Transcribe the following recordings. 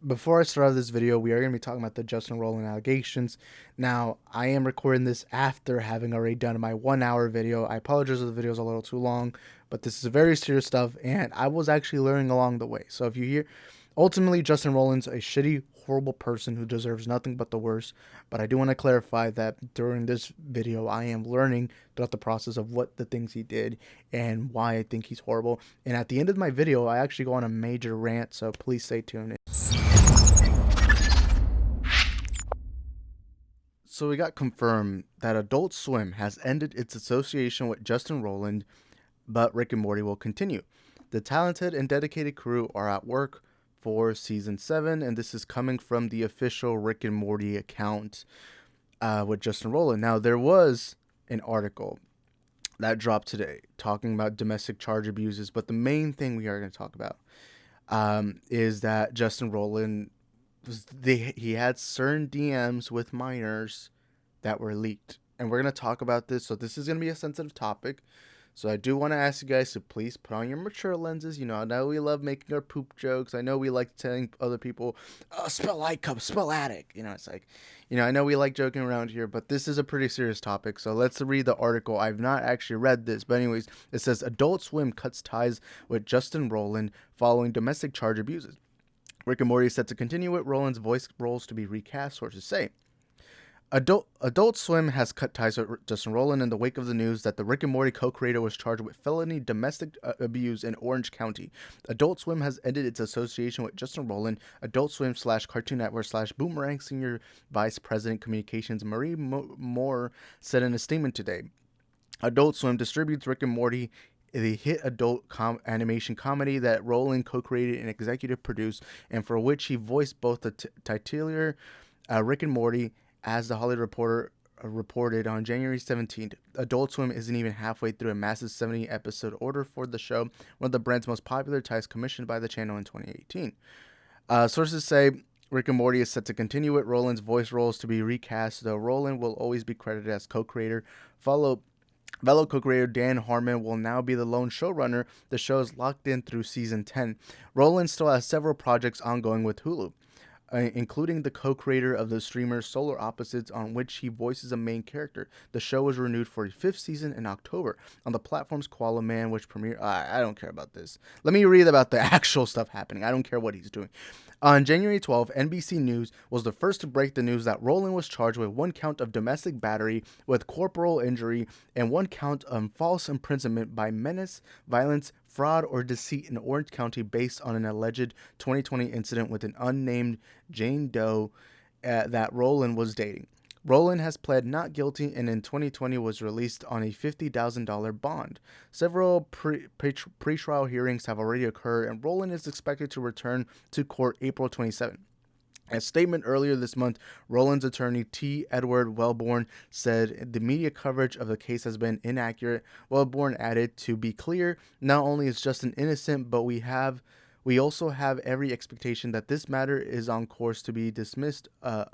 before I start this video, we are going to be talking about the Justin Roiland allegations. Now, I am recording this after having already done my 1 hour video. I apologize if the video is a little too long, but this is very serious stuff, and I was actually learning along the way. So if you hear, ultimately, Justin Roiland's a shitty, horrible person who deserves nothing but the worst. But I do want to clarify that during this video, I am learning throughout the process of what the things he did and why I think he's horrible. And at the end of my video, I actually go on a major rant, so please stay tuned. So we got confirmed that Adult Swim has ended its association with Justin Roiland, but Rick and Morty will continue. The talented and dedicated crew are at work for season 7, and this is coming from the official Rick and Morty account with Justin Roiland. Now, there was an article that dropped today talking about domestic charge abuses, but the main thing we are going to talk about is that Justin Roiland he had certain DMs with minors that were leaked, and we're gonna talk about this. So this is gonna be a sensitive topic. So I do want to ask you guys to please put on your mature lenses. You know, I know we love making our poop jokes. I know we like telling other people, "Oh, spill light cup, spill attic." You know, it's like, I know we like joking around here, but this is a pretty serious topic. So let's read the article. I've not actually read this, but anyways, it says Adult Swim cuts ties with Justin Roiland following domestic charge abuses. Rick and Morty is set to continue with Roland's voice roles to be recast, sources say. Adult Swim has cut ties with Justin Roiland in the wake of the news that the Rick and Morty co-creator was charged with felony domestic abuse in Orange County. Adult Swim has ended its association with Justin Roiland. Adult Swim / Cartoon Network / Boomerang Senior Vice President Communications Marie Moore said in a statement today. Adult Swim distributes Rick and Morty, the hit adult animation comedy that Roiland co-created and executive produced, and for which he voiced both the titular Rick and Morty. As the Hollywood Reporter reported on January 17th, Adult Swim isn't even halfway through a massive 70-episode order for the show, one of the brand's most popular titles commissioned by the channel in 2018. Sources say Rick and Morty is set to continue with Roland's voice roles to be recast, though Roiland will always be credited as co-creator. Fellow co-creator Dan Harmon will now be the lone showrunner. The show is locked in through season 10. Roiland still has several projects ongoing with Hulu, including the co-creator of the streamer Solar Opposites, on which he voices a main character. The show was renewed for a 5th season in October on the platform's Koala Man, which premiered. I don't care about this. Let me read about the actual stuff happening. I don't care what he's doing. On January 12th, NBC News was the first to break the news that Roiland was charged with 1 count of domestic battery with corporal injury and 1 count of false imprisonment by menace, violence, fraud, or deceit in Orange County based on an alleged 2020 incident with an unnamed Jane Doe that Roiland was dating. Roiland has pled not guilty and in 2020 was released on a $50,000 bond. Several pre-trial hearings have already occurred, and Roiland is expected to return to court April 27. In a statement earlier this month, Roland's attorney T. Edward Wellborn said the media coverage of the case has been inaccurate. Wellborn added, "To be clear, not only is Justin innocent, but we also have every expectation that this matter is on course to be dismissed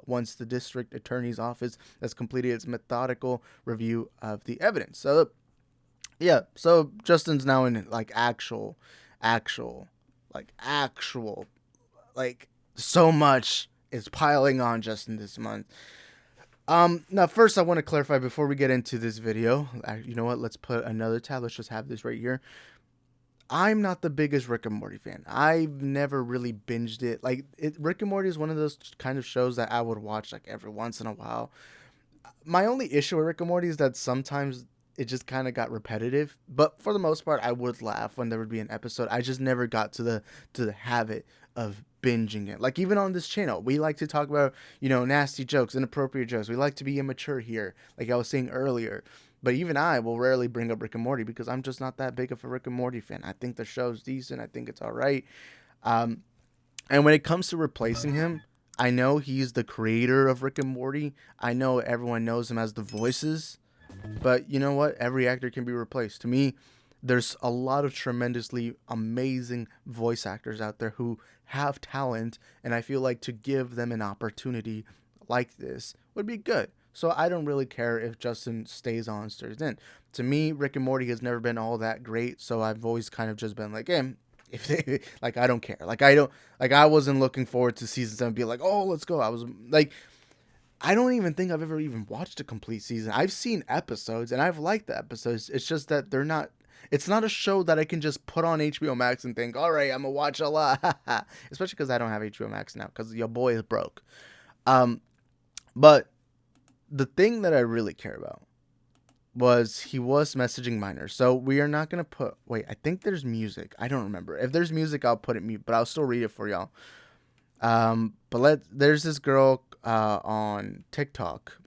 once the district attorney's office has completed its methodical review of the evidence." So, yeah, so Justin's now in actual, so much is piling on Justin this month. Now first I want to clarify before we get into this video. You know what? Let's put another tab. Let's just have this right here. I'm not the biggest Rick and Morty fan. I've never really binged it. Rick and Morty is one of those kind of shows that I would watch every once in a while. My only issue with Rick and Morty is that sometimes it just kind of got repetitive, but for the most part, I would laugh when there would be an episode. I just never got to the habit of binging it. Even on this channel, we like to talk about, nasty jokes, inappropriate jokes. We like to be immature here, like I was saying earlier. But even I will rarely bring up Rick and Morty because I'm just not that big of a Rick and Morty fan. I think the show's decent. I think it's all right. And when it comes to replacing him, I know he's the creator of Rick and Morty. I know everyone knows him as the voices. But you know what? Every actor can be replaced. To me, there's a lot of tremendously amazing voice actors out there who have talent. And I feel like to give them an opportunity like this would be good. So I don't really care if Justin stays on, stays in. To me, Rick and Morty has never been all that great. So I've always kind of just been like, hey, If they like, I don't care. Like I don't like I wasn't looking forward to season 7 be like, oh, let's go. I was like, I don't even think I've ever even watched a complete season. I've seen episodes and I've liked the episodes. It's just that they're not. It's not a show that I can just put on HBO Max and think, all right, I'm gonna watch a lot. Especially because I don't have HBO Max now because your boy is broke. Um, but the thing that I really care about was he was messaging minors. So we are not gonna put. Wait, I think there's music. I don't remember. If there's music, I'll put it mute, but I'll still read it for y'all. But there's this girl on TikTok,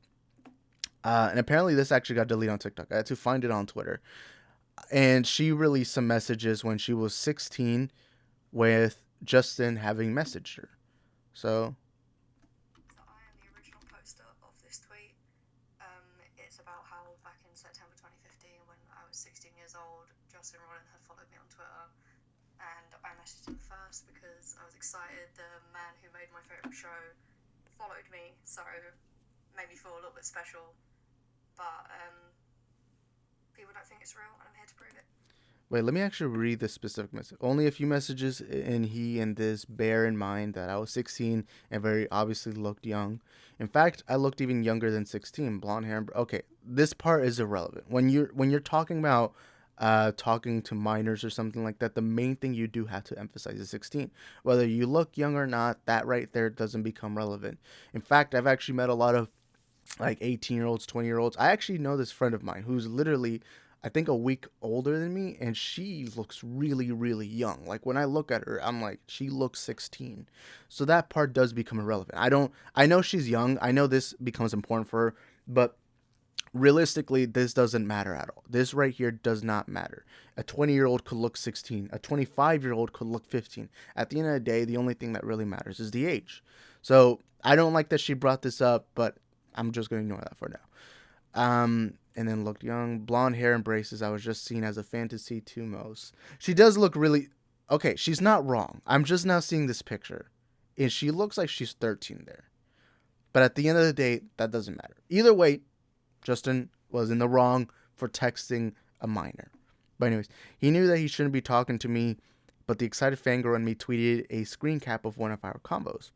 and apparently this actually got deleted on TikTok. I had to find it on Twitter, and she released some messages when she was 16, with Justin having messaged her. So. I am the original poster of this tweet. It's about how back in September 2015, when I was 16 years old, Justin Roiland had followed me on Twitter, and I messaged him first because I was excited. The man who made my favourite show followed me, so it made me feel a little bit special. But people don't think it's real, and I'm here to prove it. Wait, let me actually read this specific message. Only a few messages, and he and this bear in mind that I was 16 and very obviously looked young. In fact, I looked even younger than 16. Blonde hair. Okay, this part is irrelevant. When you're talking about talking to minors or something like that, the main thing you do have to emphasize is 16. Whether you look young or not, that right there doesn't become relevant. In fact, I've actually met a lot of like 18-year-olds, 20-year-olds. I actually know this friend of mine who's literally, I think, a week older than me, and she looks really, really young. Like when I look at her, I'm like, she looks 16. So that part does become irrelevant. I know she's young. I know this becomes important for her, but realistically, this doesn't matter at all. This right here does not matter. A 20-year-old could look 16. A 25-year-old could look 15. At the end of the day, the only thing that really matters is the age. So I don't like that she brought this up, but I'm just going to ignore that for now. And then looked young, blonde hair and braces. I was just seen as a fantasy to most. She does look really okay. She's not wrong. I'm just now seeing this picture, and she looks like she's 13 there. But at the end of the day, that doesn't matter. Either way, Justin was in the wrong for texting a minor. But anyways, he knew that he shouldn't be talking to me, but the excited fangirl in me tweeted a screen cap of one of our combos.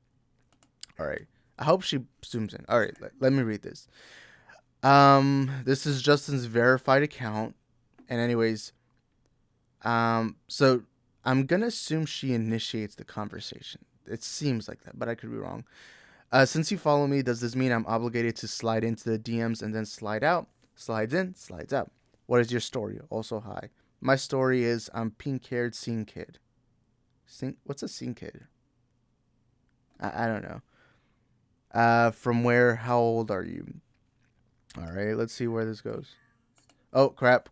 All right. I hope she zooms in. All right, let me read this. This is Justin's verified account. And anyways, so I'm gonna assume she initiates the conversation. It seems like that, but I could be wrong. Since you follow me, does this mean I'm obligated to slide into the DMs and then slide out? Slides in, slides out. What is your story? Also, hi. My story is I'm pink-haired scene kid. What's a scene kid? I don't know. From where? How old are you? All right, let's see where this goes. Oh, crap.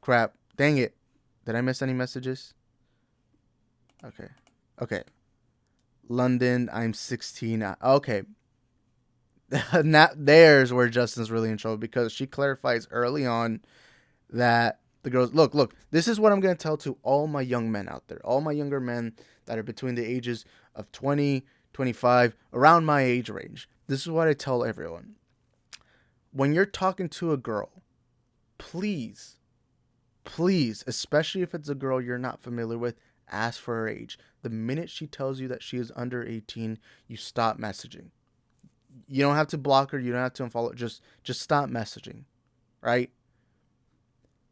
Dang it. Did I miss any messages? Okay. London, I'm 16. Okay. Now, there's where Justin's really in trouble, because she clarifies early on that the girls, look, this is what I'm going to tell to all my young men out there, all my younger men that are between the ages of 20, 25, around my age range. This is what I tell everyone. When you're talking to a girl, please, especially if it's a girl you're not familiar with, ask for her age. The minute she tells you that she is under 18, you stop messaging. You don't have to block her. You don't have to unfollow. Just stop messaging, right?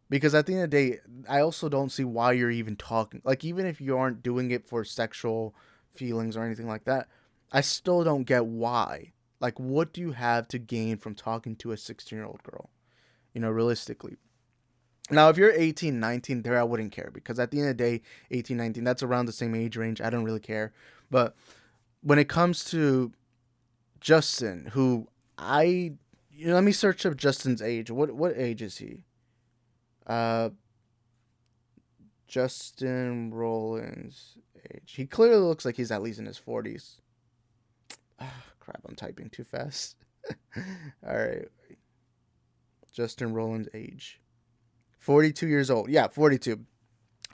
Because at the end of the day, I also don't see why you're even talking. Like, even if you aren't doing it for sexual feelings or anything like that, I still don't get why. Like, what do you have to gain from talking to a 16-year-old girl? Realistically. Now, if you're 18, 19, there I wouldn't care. Because at the end of the day, 18, 19, that's around the same age range. I don't really care. But when it comes to Justin, who let me search up Justin's age. What age is he? Justin Roland's age. He clearly looks like he's at least in his 40s. Crap, I'm typing too fast. All right. Justin Roland's age. 42 years old. Yeah, 42.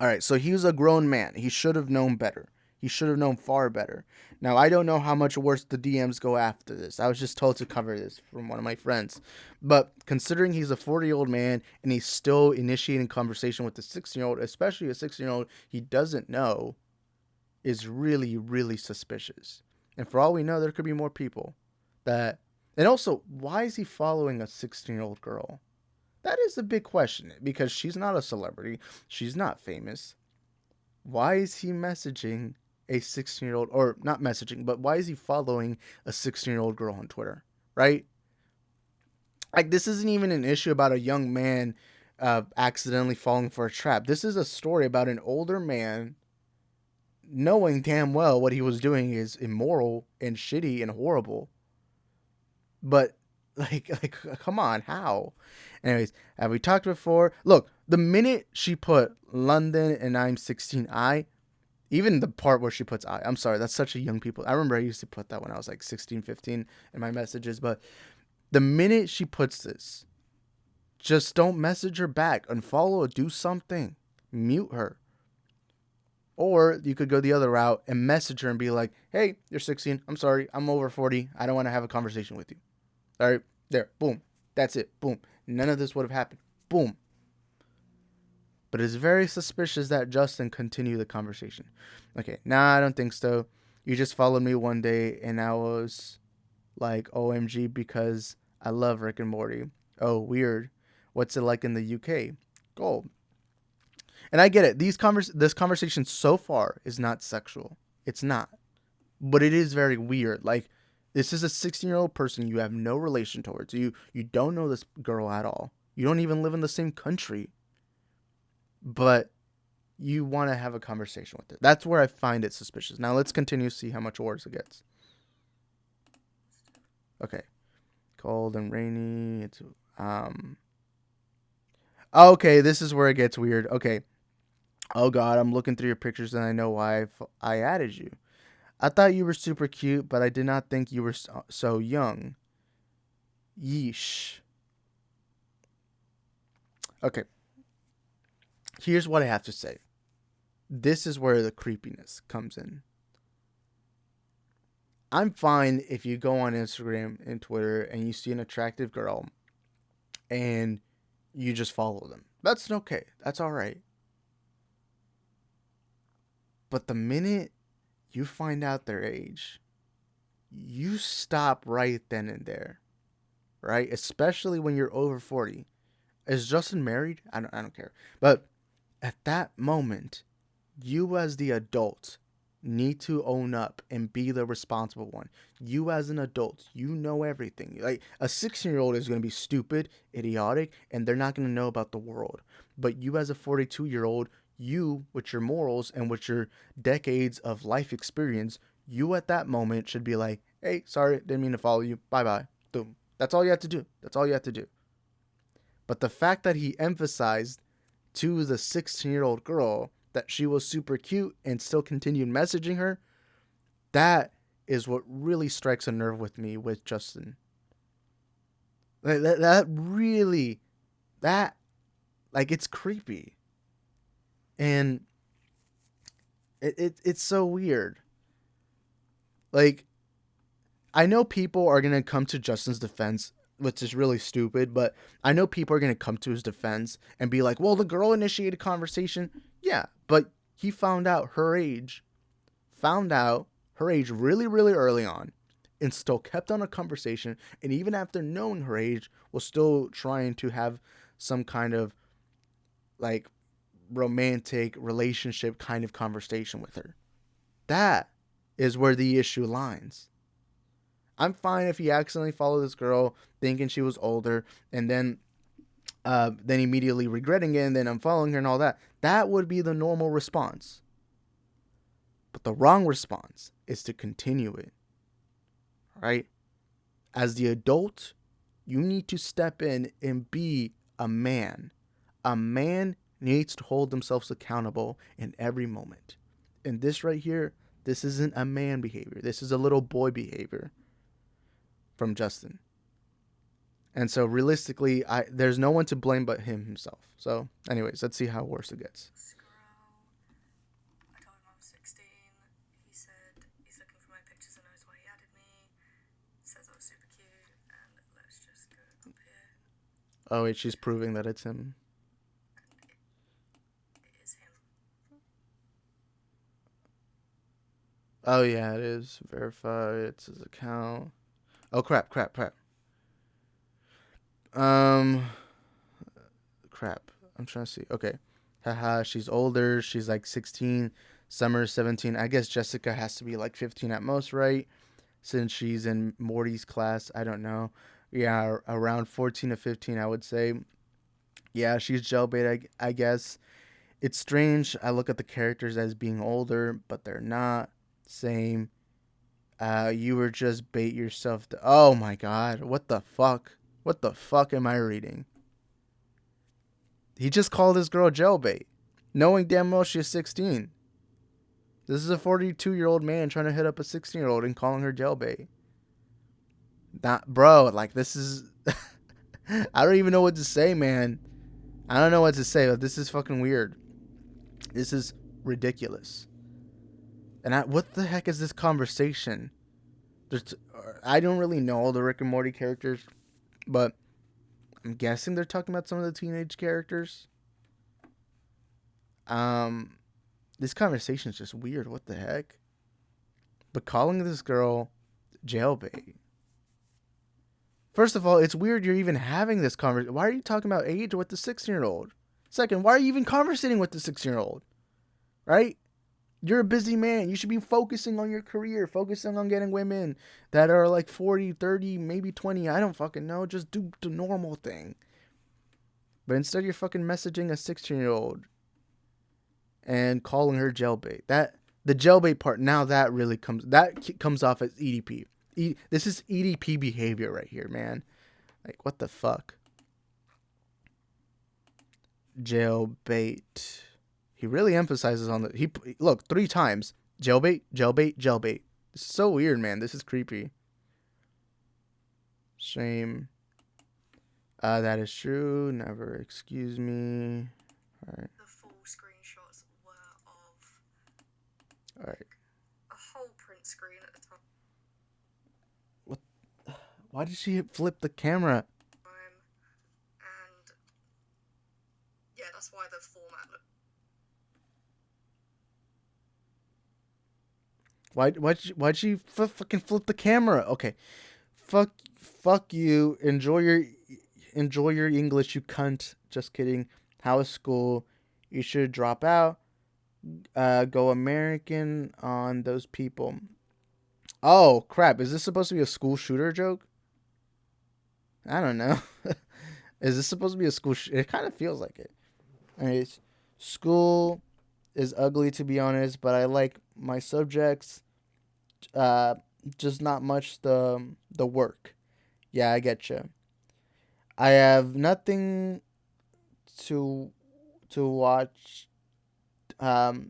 All right, so he was a grown man. He should have known better. He should have known far better. Now, I don't know how much worse the DMs go after this. I was just told to cover this from one of my friends. But considering he's a 40-year-old man and he's still initiating conversation with a 16-year-old, especially a 16-year-old he doesn't know, is really, really suspicious. And for all we know, there could be more people that. And also, why is he following a 16-year-old girl? That is a big question because she's not a celebrity. She's not famous. Why is he messaging a 16-year-old, or not messaging, but why is he following a 16-year-old girl on Twitter? Right? Like, this isn't even an issue about a young man accidentally falling for a trap. This is a story about an older man knowing damn well what he was doing is immoral and shitty and horrible. But like come on, how? Anyways, have we talked before? Look, the minute she put London and I'm 16, even the part where she puts I'm sorry, that's such a young people. I remember I used to put that when I was like 16, 15 in my messages, but the minute she puts this, just don't message her back, unfollow her, do something, mute her. Or you could go the other route and message her and be like, hey, you're 16. I'm sorry. I'm over 40. I don't want to have a conversation with you. All right. There. Boom. That's it. Boom. None of this would have happened. Boom. But it's very suspicious that Justin continued the conversation. Okay. Nah, I don't think so. You just followed me one day and I was like, OMG, because I love Rick and Morty. Oh, weird. What's it like in the UK? Gold. And I get it. This conversation so far is not sexual. It's not. But it is very weird. Like, this is a 16-year-old person you have no relation towards. You don't know this girl at all. You don't even live in the same country. But you want to have a conversation with her. That's where I find it suspicious. Now let's continue to see how much worse it gets. Okay. Cold and rainy. It's okay, this is where it gets weird. Okay. Oh God, I'm looking through your pictures and I know why I added you. I thought you were super cute, but I did not think you were so young. Yeesh. Okay. Here's what I have to say. This is where the creepiness comes in. I'm fine if you go on Instagram and Twitter and you see an attractive girl and you just follow them. That's okay. That's all right. But the minute you find out their age, you stop right then and there, right? Especially when you're over 40. Is Justin married? I don't care. But at that moment, you as the adult need to own up and be the responsible one. You as an adult, you know everything. Like, a 16-year-old is going to be stupid, idiotic, and they're not going to know about the world. But you as a 42-year-old, you with your morals and with your decades of life experience, you at that moment should be like, hey, sorry, didn't mean to follow you. Bye-bye. Boom. That's all you have to do. That's all you have to do. But the fact that he emphasized to the 16-year-old girl that she was super cute and still continued messaging her, that is what really strikes a nerve with me with Justin. That really, that, like, it's creepy. And it's so weird. Like, I know people are going to come to Justin's defense, which is really stupid, but I know people are going to come to his defense and be like, well, the girl initiated conversation. Yeah, but he found out her age really, really early on and still kept on a conversation. And even after knowing her age, was still trying to have some kind of like romantic relationship kind of conversation with her. That is where the issue lies. I'm fine if he accidentally followed this girl thinking she was older and then immediately regretting it and then unfollowing her and all that. That would be the normal response. But the wrong response is to continue it. Right? As the adult, you need to step in and be a man. A man needs to hold themselves accountable in every moment. And this right here, this isn't a man behavior. This is a little boy behavior from Justin. And so realistically, there's no one to blame but him himself. So anyways, let's see how worse it gets. I told him I was 16. He said he's looking for my pictures and knows why he added me. Says I was super cute. And let's just go up here. Oh wait, she's proving that it's him. It is him. Oh yeah, it is. Verify it's his account. Oh crap. Um crap. I'm trying to see. Okay. Haha, she's older. She's like 16. Summer's 17. I guess Jessica has to be like 15 at most, right? Since she's in Morty's class. I don't know. Yeah, around 14 to 15, I would say. Yeah, she's jailbait, I guess. It's strange. I look at the characters as being older, but they're not. Same. You were just bait yourself. Oh my god. What the fuck? What the fuck am I reading? He just called this girl jailbait, knowing damn well she's 16. This is a 42-year-old man trying to hit up a 16-year-old and calling her jailbait. Not, bro, like, this is. I don't even know what to say, man. I don't know what to say, but this is fucking weird. This is ridiculous. And what the heck is this conversation? There's, I don't really know all the Rick and Morty characters, but I'm guessing they're talking about some of the teenage characters. This conversation is just weird. What the heck? But calling this girl jailbait. First of all, it's weird you're even having this conversation. Why are you talking about age with the 16-year-old? Second, why are you even conversating with the 16-year-old? Right? You're a busy man. You should be focusing on your career, focusing on getting women that are like 40, 30, maybe 20. I don't fucking know. Just do the normal thing. But instead, you're fucking messaging a 16-year-old and calling her jailbait. The jailbait part, now that really comes off as EDP. This is EDP behavior right here, man. Like, what the fuck? Jailbait. He really emphasizes on the... Look, 3 times. Jailbait. This is so weird, man. This is creepy. Shame. That is true. Never excuse me. Alright. The full screenshots were of Alright. a whole print screen at the time. Why did she flip the camera? And yeah, that's why the format looked. Why'd she fucking flip the camera? Okay. Fuck you. Enjoy your English, you cunt. Just kidding. How was school? You should drop out. Go American on those people. Oh crap! Is this supposed to be a school shooter joke? I don't know. Is this supposed to be a school? It kind of feels like it. Anyways, school is ugly to be honest, but I like my subjects. Just not much the work. Yeah, I get you. I have nothing to watch. Crap.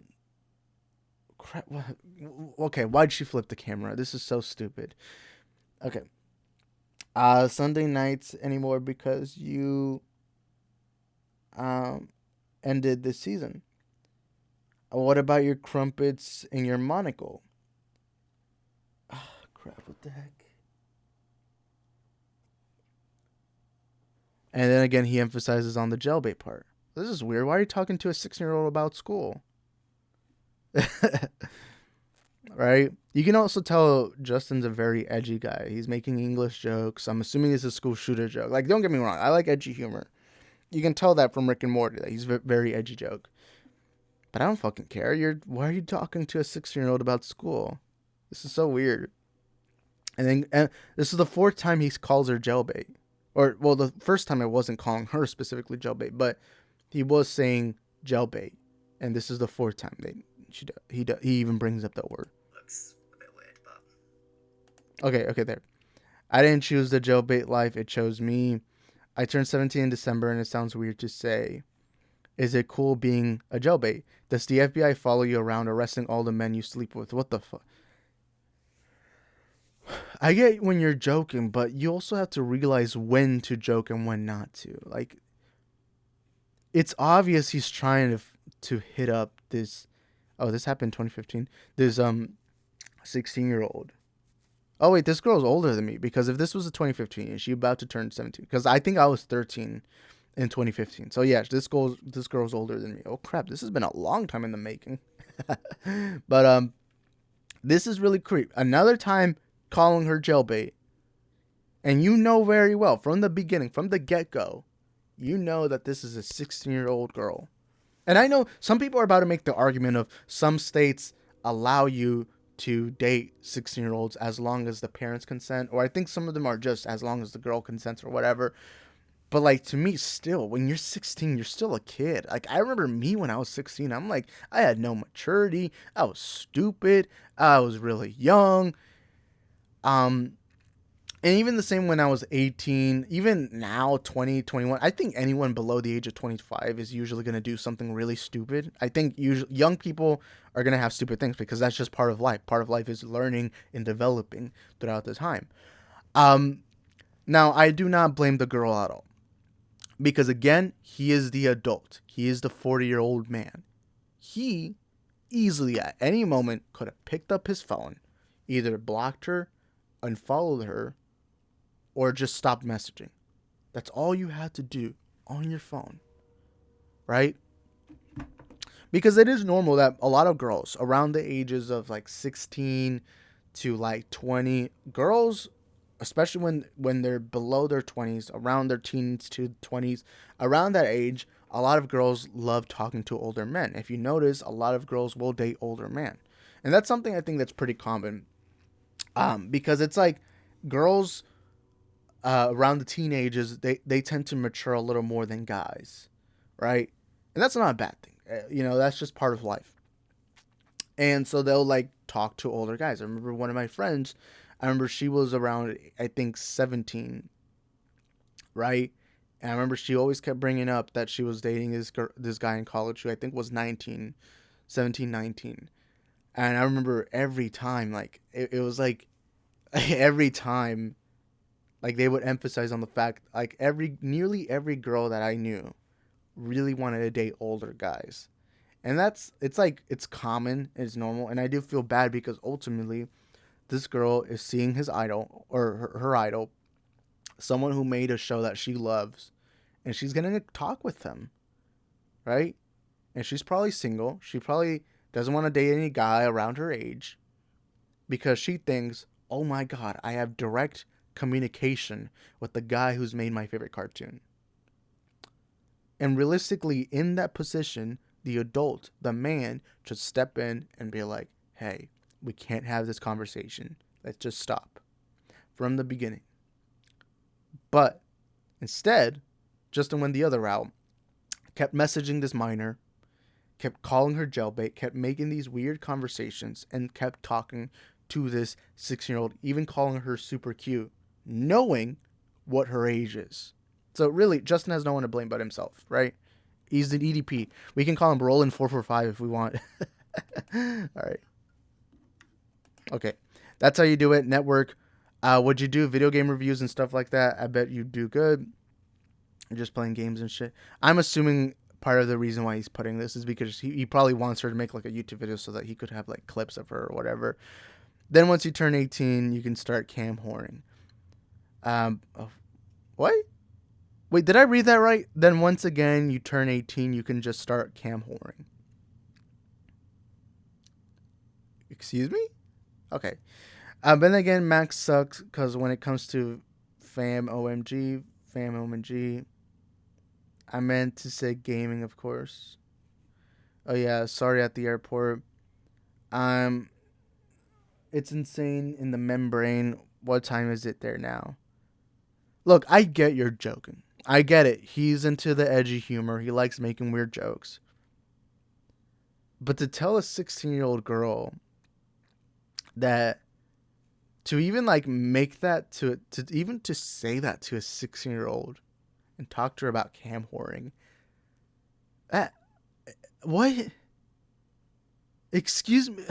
Okay, why'd she flip the camera? This is so stupid. Okay. Sunday nights anymore because you ended this season. What about your crumpets and your monocle? Crap, what the heck? And then again, he emphasizes on the jailbait part. This is weird. Why are you talking to a 16-year-old about school? Right? You can also tell Justin's a very edgy guy. He's making English jokes. I'm assuming it's a school shooter joke. Like, don't get me wrong. I like edgy humor. You can tell that from Rick and Morty. That he's a very edgy joke. But I don't fucking care. Why are you talking to a 16-year-old about school? This is so weird. And this is the 4th time he calls her jailbait. Or, well, the first time I wasn't calling her specifically jailbait, but he was saying jailbait. And this is the 4th time he even brings up that word. Looks a bit weird, but... Okay, there. I didn't choose the jailbait life. It chose me. I turned 17 in December, and it sounds weird to say. Is it cool being a jailbait? Does the FBI follow you around arresting all the men you sleep with? What the fuck? I get when you're joking, but you also have to realize when to joke and when not to. Like, it's obvious he's trying to hit up this. Oh, this happened in 2015. This 16-year-old. Oh wait, this girl's older than me because if this was a 2015, and she's about to turn 17. Because I think I was 13 in 2015. So yeah, this girl's older than me. Oh crap, this has been a long time in the making. But This is really creep. Another time calling her jailbait. And you know very well from the beginning, from the get go, you know that this is a 16-year-old girl. And I know some people are about to make the argument of some states allow you to date 16-year-olds as long as the parents consent, or I think some of them are just as long as the girl consents or whatever. But like to me, still, when you're 16, you're still a kid. Like I remember me when I was 16. I'm like, I had no maturity. I was stupid. I was really young. Um, and even the same when I was 18, even now, 20, 21, I think anyone below the age of 25 is usually going to do something really stupid. I think usually young people are going to have stupid things because that's just part of life. Part of life is learning and developing throughout the time. Um, Now, I do not blame the girl at all because, again, he is the adult. He is the 40-year-old man. He easily at any moment could have picked up his phone, either blocked her, unfollowed her, or just stopped messaging. That's all you had to do on your phone, right? Because it is normal that a lot of girls around the ages of like 16 to like 20, girls, especially when they're below their 20s, around their teens to 20s, around that age, a lot of girls love talking to older men. If you notice, a lot of girls will date older men. And that's something I think that's pretty common. Because it's like girls around the teenagers, they tend to mature a little more than guys, right? And that's not a bad thing. That's just part of life. And so they'll like talk to older guys. I remember one of my friends, I remember she was around, I think, 17, right? And I remember she always kept bringing up that she was dating this guy in college who I think was 19, 17, 19. And I remember every time, like, it was like every time like they would emphasize on the fact like nearly every girl that I knew really wanted to date older guys. And it's like it's common, it's normal, and I do feel bad because ultimately this girl is seeing his idol or her idol, someone who made a show that she loves, and she's going to talk with them, right? And she's probably single. She probably doesn't want to date any guy around her age because she thinks, "Oh my god, I have direct communication with the guy who's made my favorite cartoon." And realistically, in that position, the adult, the man, should step in and be like, "Hey, we can't have this conversation. Let's just stop from the beginning." But instead, Justin went the other route, kept messaging this minor, kept calling her jailbait, kept making these weird conversations, and kept talking to this 16-year-old, even calling her super cute, knowing what her age is. So really, Justin has no one to blame but himself, right? He's an EDP. We can call him Roland 445 if we want. All right. Okay. That's how you do it. Network. Would you do video game reviews and stuff like that? I bet you do good. You're just playing games and shit. I'm assuming part of the reason why he's putting this is because he probably wants her to make like a YouTube video so that he could have like clips of her or whatever. Then once you turn 18, you can start cam whoring. What? Wait, did I read that right? Then once again, you turn 18, you can just start cam whoring. Excuse me? Okay. But then again, Max sucks because when it comes to fam OMG, I meant to say gaming, of course. Oh yeah, sorry at the airport. Um, it's insane in the membrane. What time is it there now? Look, I get you're joking. I get it. He's into the edgy humor. He likes making weird jokes. But to tell a 16-year-old girl that to even like make that to even to say that to a 16-year-old and talk to her about cam whoring. Uh, what? Excuse me.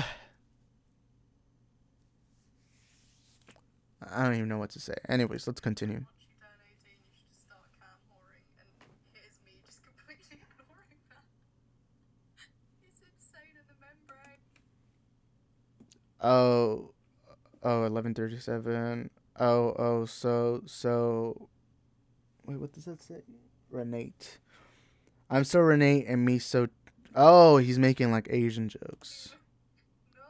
I don't even know what to say. Anyways, let's continue. Once you turn 18, you should just start cam whoring, and here's me just completely ignoring that. It's insane in the membrane. Oh, 11:37. So. Wait, what does that say? Renate. I'm so Renate and me so. Oh, he's making like Asian jokes. No.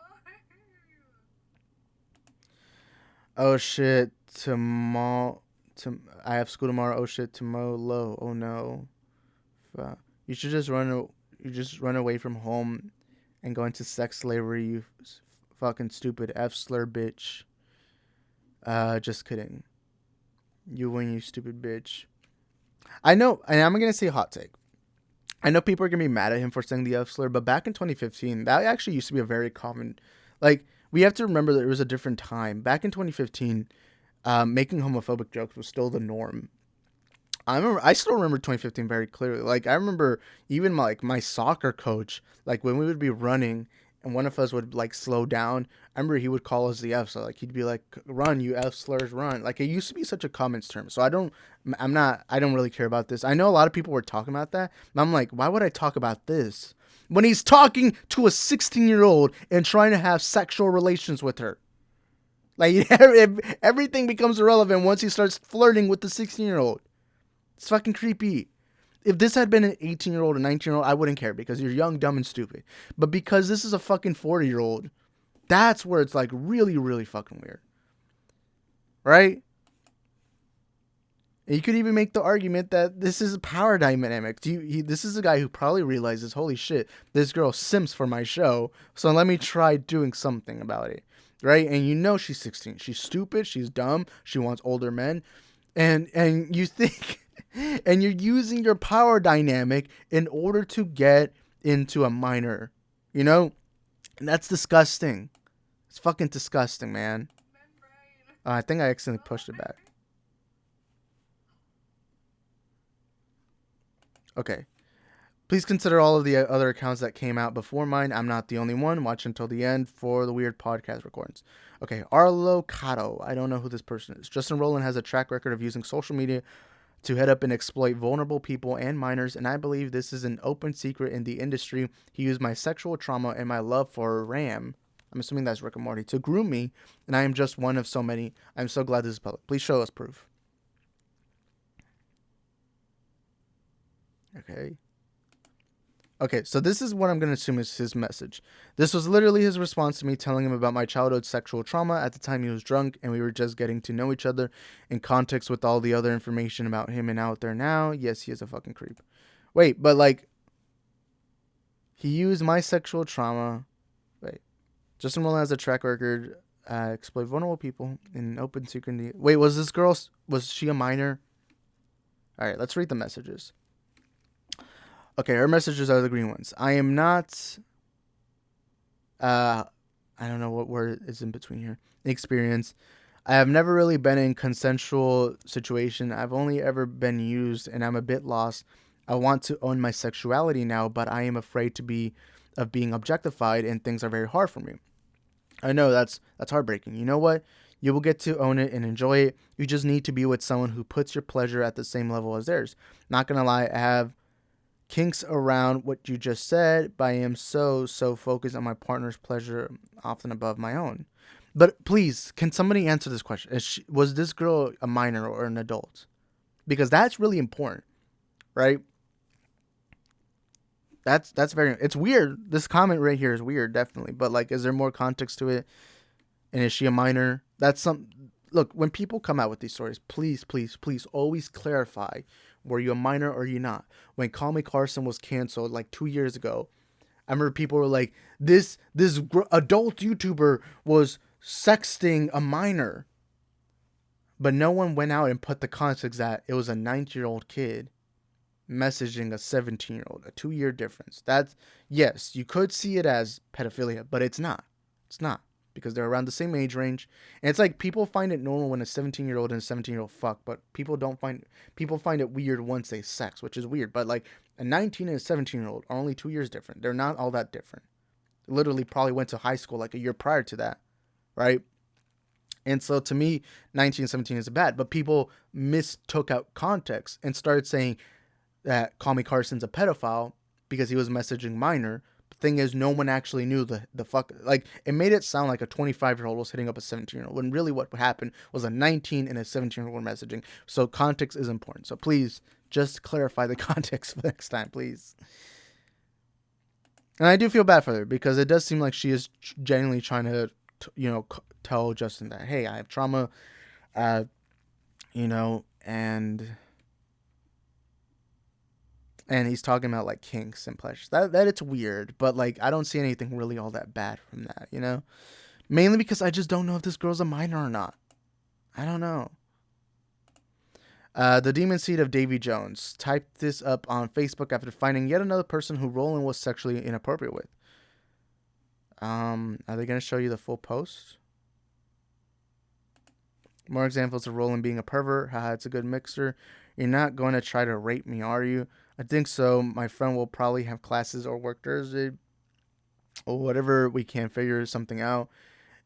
Oh shit, tomorrow. I have school tomorrow. Oh shit, tomorrow low. Oh no. You should just You just run away from home and go into sex slavery. You fucking stupid F slur bitch. Just kidding. You stupid bitch. I know, and I'm gonna say hot take. I know people are gonna be mad at him for saying the F slur, but back in 2015, that actually used to be a very common. Like, we have to remember that it was a different time. Back in 2015, making homophobic jokes was still the norm. I still remember 2015 very clearly. Like, I remember even my soccer coach, like when we would be running and one of us would like slow down. I remember he would call us the F. So like he'd be like, "Run, you F slurs, run!" Like, it used to be such a common term. So I don't really care about this. I know a lot of people were talking about that, and I'm like, why would I talk about this when he's talking to a 16-year-old and trying to have sexual relations with her? Like, everything becomes irrelevant once he starts flirting with the 16-year-old. It's fucking creepy. If this had been an 18-year-old or 19-year-old, I wouldn't care because you're young, dumb, and stupid. But because this is a fucking 40-year-old, that's where it's like really, really fucking weird. Right? And you could even make the argument that this is a power dynamic. This is a guy who probably realizes, holy shit, this girl simps for my show, so let me try doing something about it. Right? And you know she's 16. She's stupid. She's dumb. She wants older men. And you think... and you're using your power dynamic in order to get into a minor, you know? And that's disgusting. It's fucking disgusting, man. I think I accidentally pushed it back. Okay. Please consider all of the other accounts that came out before mine. I'm not the only one. Watch until the end for the weird podcast recordings. Okay, Arlo Cato. I don't know who this person is. Justin Roiland has a track record of using social media to head up and exploit vulnerable people and minors, and I believe this is an open secret in the industry. He used my sexual trauma and my love for Ram, I'm assuming that's Rick and Morty, to groom me, and I am just one of so many. I'm so glad this is public. Please show us proof. Okay. Okay, so this is what I'm going to assume is his message. This was literally his response to me telling him about my childhood sexual trauma. At the time, he was drunk, and we were just getting to know each other in context with all the other information about him and out there now. Yes, he is a fucking creep. Wait, but like, he used my sexual trauma. Wait, Justin Roiland has a track record, exploit vulnerable people in open secret. Wait, was she a minor? All right, let's read the messages. Okay, her messages are the green ones. I am not, I don't know what word is in between here. Experience. I have never really been in consensual situation. I've only ever been used, and I'm a bit lost. I want to own my sexuality now, but I am afraid of being objectified, and things are very hard for me. I know that's heartbreaking. You know what? You will get to own it and enjoy it. You just need to be with someone who puts your pleasure at the same level as theirs. Not gonna lie, I have kinks around what you just said, but I am so focused on my partner's pleasure, often above my own. But please, can somebody answer this question? Was this girl a minor or an adult? Because that's really important, right? That's very. It's weird. This comment right here is weird, definitely. But like, is there more context to it? And is she a minor? That's some. Look, when people come out with these stories, please always clarify. Were you a minor or are you not? When Call Me Carson was canceled like 2 years ago, I remember people were like, this adult YouTuber was sexting a minor. But no one went out and put the context that it was a 19-year-old kid messaging a 17-year-old, a 2-year difference. That's, yes, you could see it as pedophilia, but it's not. It's not. Because they're around the same age range. And it's like people find it normal when a 17-year-old and a 17-year-old fuck, but people find it weird once they sex, which is weird. But like a 19 and a 17-year-old are only 2 years different. They're not all that different. Literally probably went to high school like a year prior to that, right? And so to me, 19 and 17 is bad, but people mistook out context and started saying that Call Me Carson's a pedophile because he was messaging minor. Thing is, no one actually knew the fuck. Like, it made it sound like a 25-year-old was hitting up a 17-year-old when really what happened was a 19 and a 17-year-old messaging. So context is important. So please just clarify the context for next time, please. And I do feel bad for her because it does seem like she is genuinely trying to tell Justin that, hey, I have trauma, uh, and he's talking about like kinks and pleasures. That it's weird, but like I don't see anything really all that bad from that. Mainly because I just don't know if this girl's a minor or not. I don't know. The Demon Seed of Davy Jones typed this up on Facebook after finding yet another person who Roland was sexually inappropriate with. Are they going to show you the full post? More examples of Roland being a pervert. Haha, it's a good mixer. You're not going to try to rape me, are you? I think so. My friend will probably have classes or work Thursday. Or whatever, we can figure something out.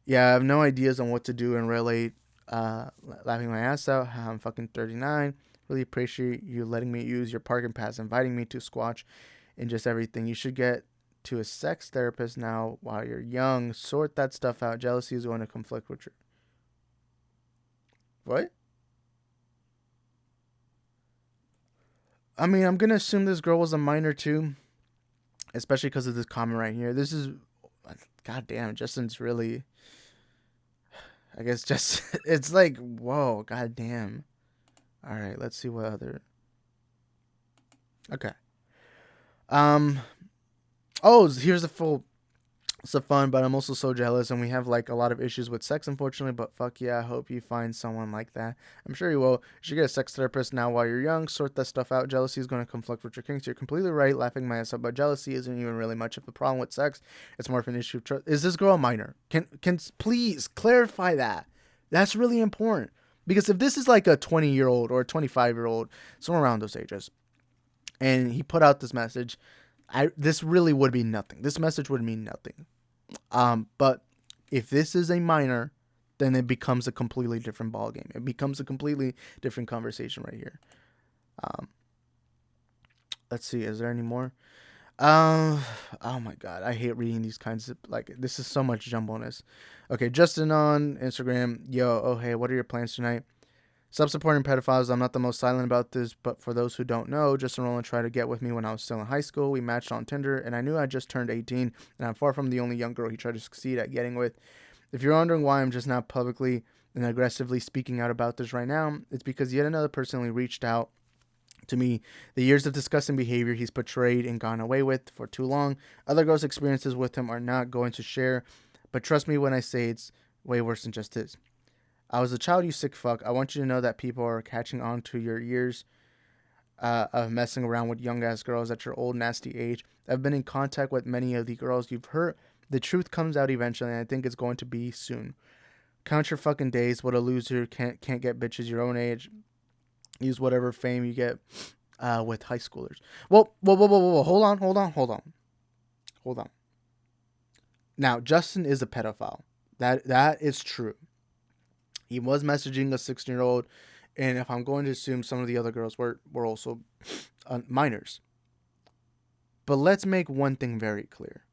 Yeah, I have no ideas on what to do and really laughing my ass out. I'm fucking 39. Really appreciate you letting me use your parking pass, inviting me to Squatch and just everything. You should get to a sex therapist now while you're young. Sort that stuff out. Jealousy is going to conflict with you. What? I mean, I'm going to assume this girl was a minor too, especially because of this comment right here. This is, goddamn, Justin's really, I guess just, it's like, whoa, goddamn. All right, let's see what other, okay. Oh, here's the full, so fun, but I'm also so jealous, and we have like a lot of issues with sex, unfortunately. But fuck yeah, I hope you find someone like that. I'm sure you will. You should get a sex therapist now while you're young. Sort that stuff out. Jealousy is going to conflict with your kinks. You're completely right. Laughing my ass up, but jealousy isn't even really much of a problem with sex. It's more of an issue of trust. Is this girl a minor? Can please clarify that? That's really important, because if this is like a 20-year-old or a 25-year-old, somewhere around those ages, and he put out this message, this really would be nothing. This message would mean nothing. But if this is a minor, then it becomes a completely different ballgame. It becomes a completely different conversation right here. Let's see. Is there any more? Oh my god, I hate reading these kinds of, like, this is so much jumboness. Okay, Justin on Instagram. Yo, oh hey, what are your plans tonight? Stop supporting pedophiles. I'm not the most silent about this, but for those who don't know, Justin Roiland tried to get with me when I was still in high school. We matched on Tinder, and I knew I just turned 18, and I'm far from the only young girl he tried to succeed at getting with. If you're wondering why I'm just not publicly and aggressively speaking out about this right now, it's because yet another person reached out to me. The years of disgusting behavior he's portrayed and gone away with for too long. Other girls' experiences with him are not going to share, but trust me when I say it's way worse than just his. I was a child, you sick fuck. I want you to know that people are catching on to your years of messing around with young ass girls at your old nasty age. I've been in contact with many of the girls you've hurt. The truth comes out eventually, and I think it's going to be soon. Count your fucking days. What a loser. Can't get bitches your own age. Use whatever fame you get with high schoolers. Whoa. Hold on. Now, Justin is a pedophile. That is true. He was messaging a 16-year-old, and if I'm going to assume some of the other girls were also minors. But let's make one thing very clear.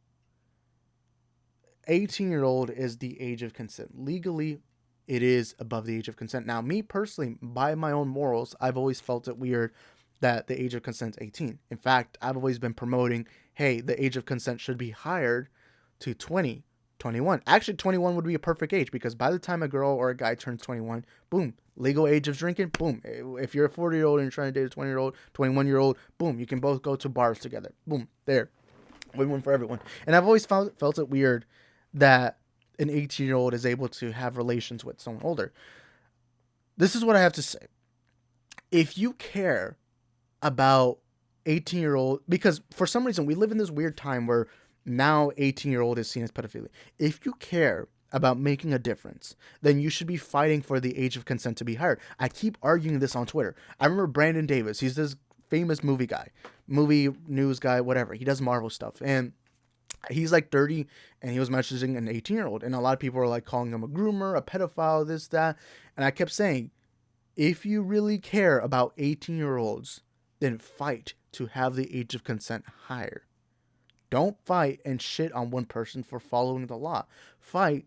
18-year-old is the age of consent. Legally, it is above the age of consent. Now, me personally, by my own morals, I've always felt it weird that the age of consent is 18. In fact, I've always been promoting, hey, the age of consent should be higher to 20. 21. Actually, 21 would be a perfect age, because by the time a girl or a guy turns 21, boom, legal age of drinking, boom. If you're a 40-year-old and you're trying to date a 20-year-old, 21-year-old, boom, you can both go to bars together. Boom, there. Win-win for everyone. And I've always felt it weird that an 18-year-old is able to have relations with someone older. This is what I have to say. If you care about 18-year-old, because for some reason we live in this weird time where now 18-year-old is seen as pedophilia. If you care about making a difference, then you should be fighting for the age of consent to be higher. I keep arguing this on Twitter. I remember Brandon Davis. He's this famous movie news guy, whatever. He does Marvel stuff. And he's like 30, and he was messaging an 18-year-old. And a lot of people are like calling him a groomer, a pedophile, this, that. And I kept saying, if you really care about 18-year-olds, then fight to have the age of consent higher. Don't fight and shit on one person for following the law. Fight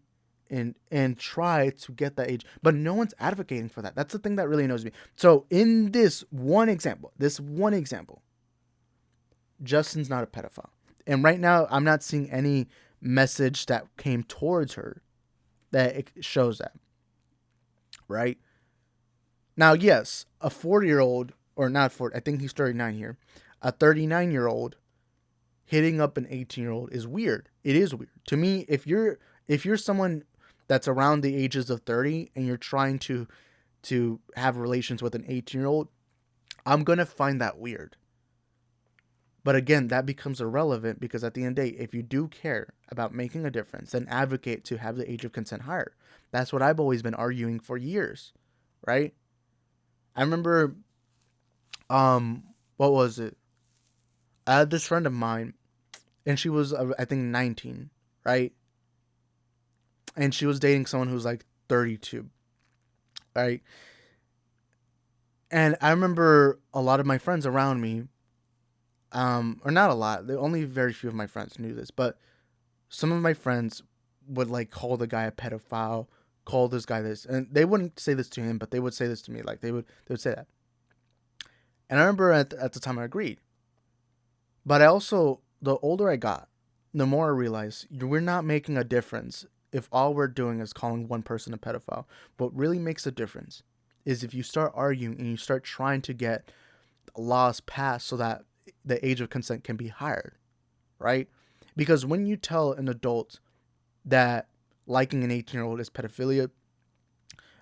and try to get that age. But no one's advocating for that. That's the thing that really annoys me. So in this one example, Justin's not a pedophile. And right now, I'm not seeing any message that came towards her that it shows that, right? Now, yes, a 40-year-old, or not 40, I think he's 39 here, a 39-year-old hitting up an 18-year-old is weird. It is weird. To me, if you're someone that's around the ages of 30 and you're trying to have relations with an 18-year-old, I'm going to find that weird. But again, that becomes irrelevant because at the end of the day, if you do care about making a difference, then advocate to have the age of consent higher. That's what I've always been arguing for years, right? I remember, what was it? I had this friend of mine, and she was, I think, 19, right? And she was dating someone who was like 32, right? And I remember a lot of my friends around me, or not a lot, only very few of my friends knew this, but some of my friends would like call the guy a pedophile, call this guy this, and they wouldn't say this to him, but they would say this to me, like they would say that. And I remember at the time I agreed, but I also, the older I got, the more I realized we're not making a difference if all we're doing is calling one person a pedophile. What really makes a difference is if you start arguing and you start trying to get laws passed so that the age of consent can be higher, right? Because when you tell an adult that liking an 18-year-old is pedophilia,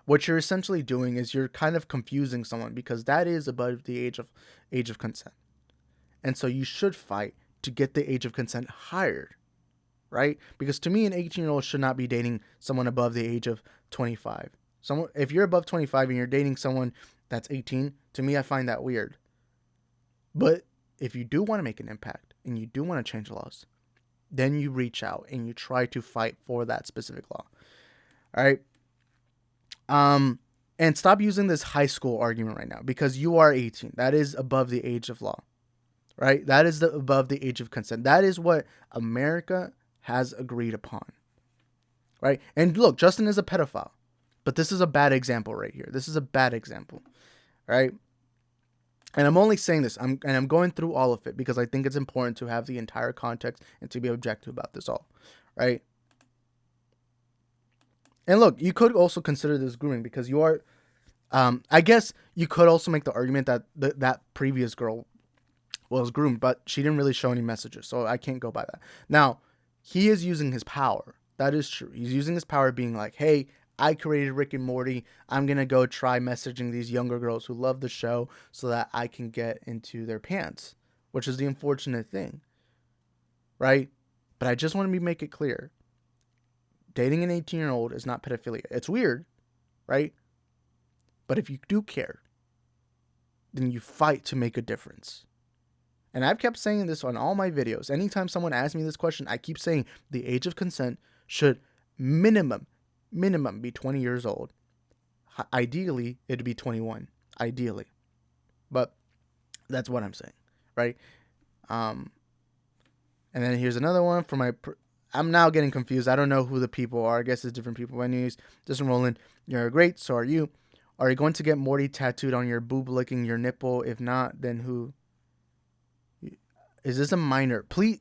what you're essentially doing is you're kind of confusing someone because that is above the age of consent. And so you should fight to get the age of consent higher, right? Because to me, an 18-year-old should not be dating someone above the age of 25. Someone, if you're above 25 and you're dating someone that's 18, to me, I find that weird. But if you do want to make an impact and you do want to change laws, then you reach out and you try to fight for that specific law. All right. And stop using this high school argument right now because you are 18. That is above the age of law, right? That is above the age of consent. That is what America has agreed upon, right? And look, Justin is a pedophile, but this is a bad example right here. This is a bad example, right? And I'm only saying this, I'm going through all of it because I think it's important to have the entire context and to be objective about this all, right? And look, you could also consider this grooming because you are, I guess you could also make the argument that that previous girl was groomed, but she didn't really show any messages, so I can't go by that. Now, he is using his power. That is true. He's using his power being like, hey, I created Rick and Morty. I'm going to go try messaging these younger girls who love the show so that I can get into their pants, which is the unfortunate thing, right? But I just want to make it clear. Dating an 18-year-old is not pedophilia. It's weird, right? But if you do care, then you fight to make a difference. And I've kept saying this on all my videos. Anytime someone asks me this question, I keep saying the age of consent should minimum be 20 years old. Ideally, it'd be 21. Ideally. But that's what I'm saying, right? And then here's another one for my... I'm now getting confused. I don't know who the people are. I guess it's different people. Anyways, Justin Roiland, you're great. So are you. Are you going to get Morty tattooed on your boob licking your nipple? If not, then who? Is this a minor? Please.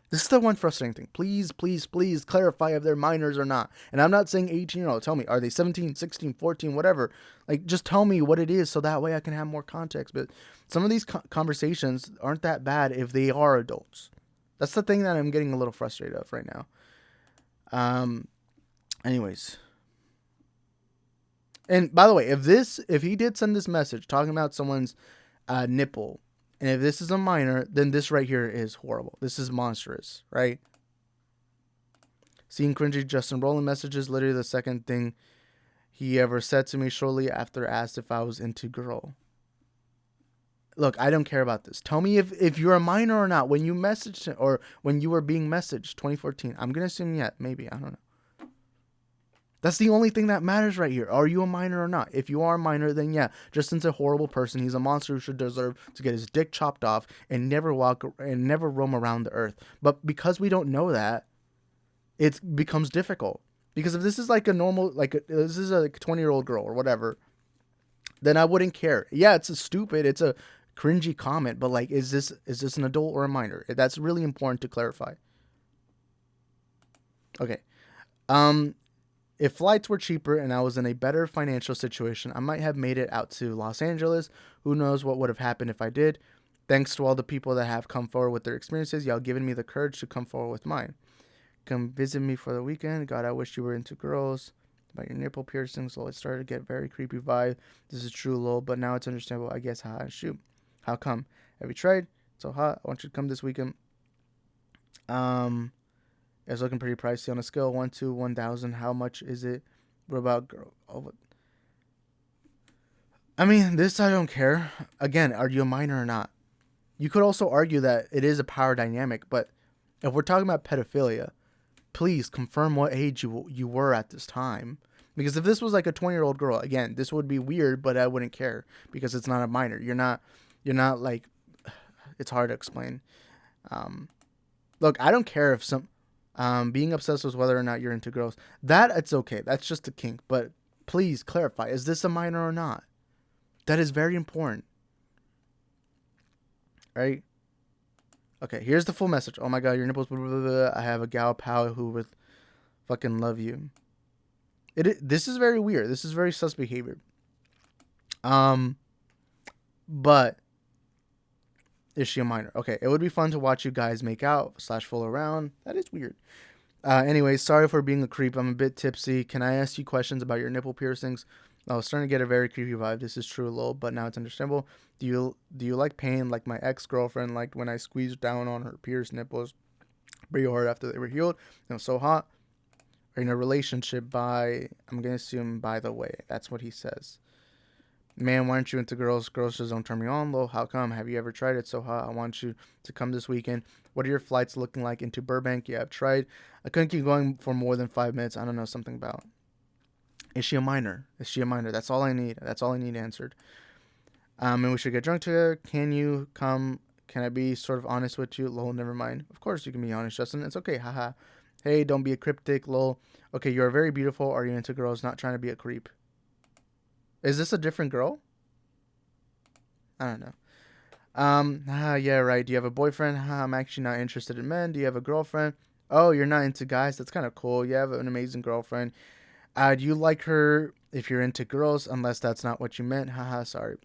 This is the one frustrating thing. Please clarify if they're minors or not. And I'm not saying 18-year-old. Tell me, are they 17, 16, 14, whatever? Like, just tell me what it is so that way I can have more context. But some of these conversations aren't that bad if they are adults. That's the thing that I'm getting a little frustrated of right now. Anyways. And by the way, if he did send this message talking about someone's nipple, and if this is a minor, then this right here is horrible. This is monstrous, right? Seeing cringy Justin Roiland messages, literally the second thing he ever said to me shortly after asked if I was into girl. Look, I don't care about this. Tell me if you're a minor or not when you messaged or when you were being messaged 2014. I'm going to assume maybe. I don't know. That's the only thing that matters right here. Are you a minor or not? If you are a minor, then yeah, Justin's a horrible person. He's a monster who should deserve to get his dick chopped off and never roam around the earth. But because we don't know that, it becomes difficult. Because if this is like a normal, this is a 20-year-old girl or whatever, then I wouldn't care. Yeah, it's it's a cringy comment, but like, is this an adult or a minor? That's really important to clarify. Okay. If flights were cheaper and I was in a better financial situation, I might have made it out to Los Angeles. Who knows what would have happened if I did? Thanks to all the people that have come forward with their experiences, y'all given me the courage to come forward with mine. Come visit me for the weekend. God, I wish you were into girls. About your nipple piercings, so it started to get very creepy vibe. This is true, lol, but now it's understandable. I guess, shoot. How come? Have you tried? It's so hot. I want you to come this weekend. It's looking pretty pricey on a scale of 1 to 1,000. How much is it? What about girl? Oh, I mean, this I don't care. Again, are you a minor or not? You could also argue that it is a power dynamic, but if we're talking about pedophilia, please confirm what age you were at this time. Because if this was like a 20-year-old girl, again, this would be weird, but I wouldn't care because it's not a minor. You're not like, it's hard to explain. Look, I don't care if being obsessed with whether or not you're into girls. That it's okay. That's just a kink. But please clarify: is this a minor or not? That is very important. Right? Okay, here's the full message. Oh my god, your nipples. Blah, blah, blah, blah. I have a gal pal who would fucking love you. This is very weird. This is very sus behavior. But is she a minor? Okay, it would be fun to watch you guys make out / fool around. That is weird. Anyway, sorry for being a creep. I'm a bit tipsy. Can I ask you questions about your nipple piercings? I was starting to get a very creepy vibe. This is true, lol, but now it's understandable. Do you like pain like my ex-girlfriend liked when I squeezed down on her pierced nipples pretty hard after they were healed? It was so hot. Are you in a relationship I'm going to assume by the way. That's what he says. Man, why aren't you into girls? Girls just don't turn me on, lol. How come? Have you ever tried it? So hot. I want you to come this weekend. What are your flights looking like into Burbank? Yeah, I've tried. I couldn't keep going for more than 5 minutes. I don't know, something about. Is she a minor? Is she a minor? That's all I need. That's all I need answered. And we should get drunk together. Can you come? Can I be sort of honest with you? Lol, never mind. Of course you can be honest, Justin. It's okay. Haha. Hey, don't be a cryptic. Lol. Okay, you're very beautiful. Are you into girls? Not trying to be a creep. Is this a different girl? I don't know. Yeah, right. Do you have a boyfriend? I'm actually not interested in men. Do you have a girlfriend? Oh, you're not into guys? That's kind of cool. You have an amazing girlfriend. Do you like her if you're into girls? Unless that's not what you meant. Sorry.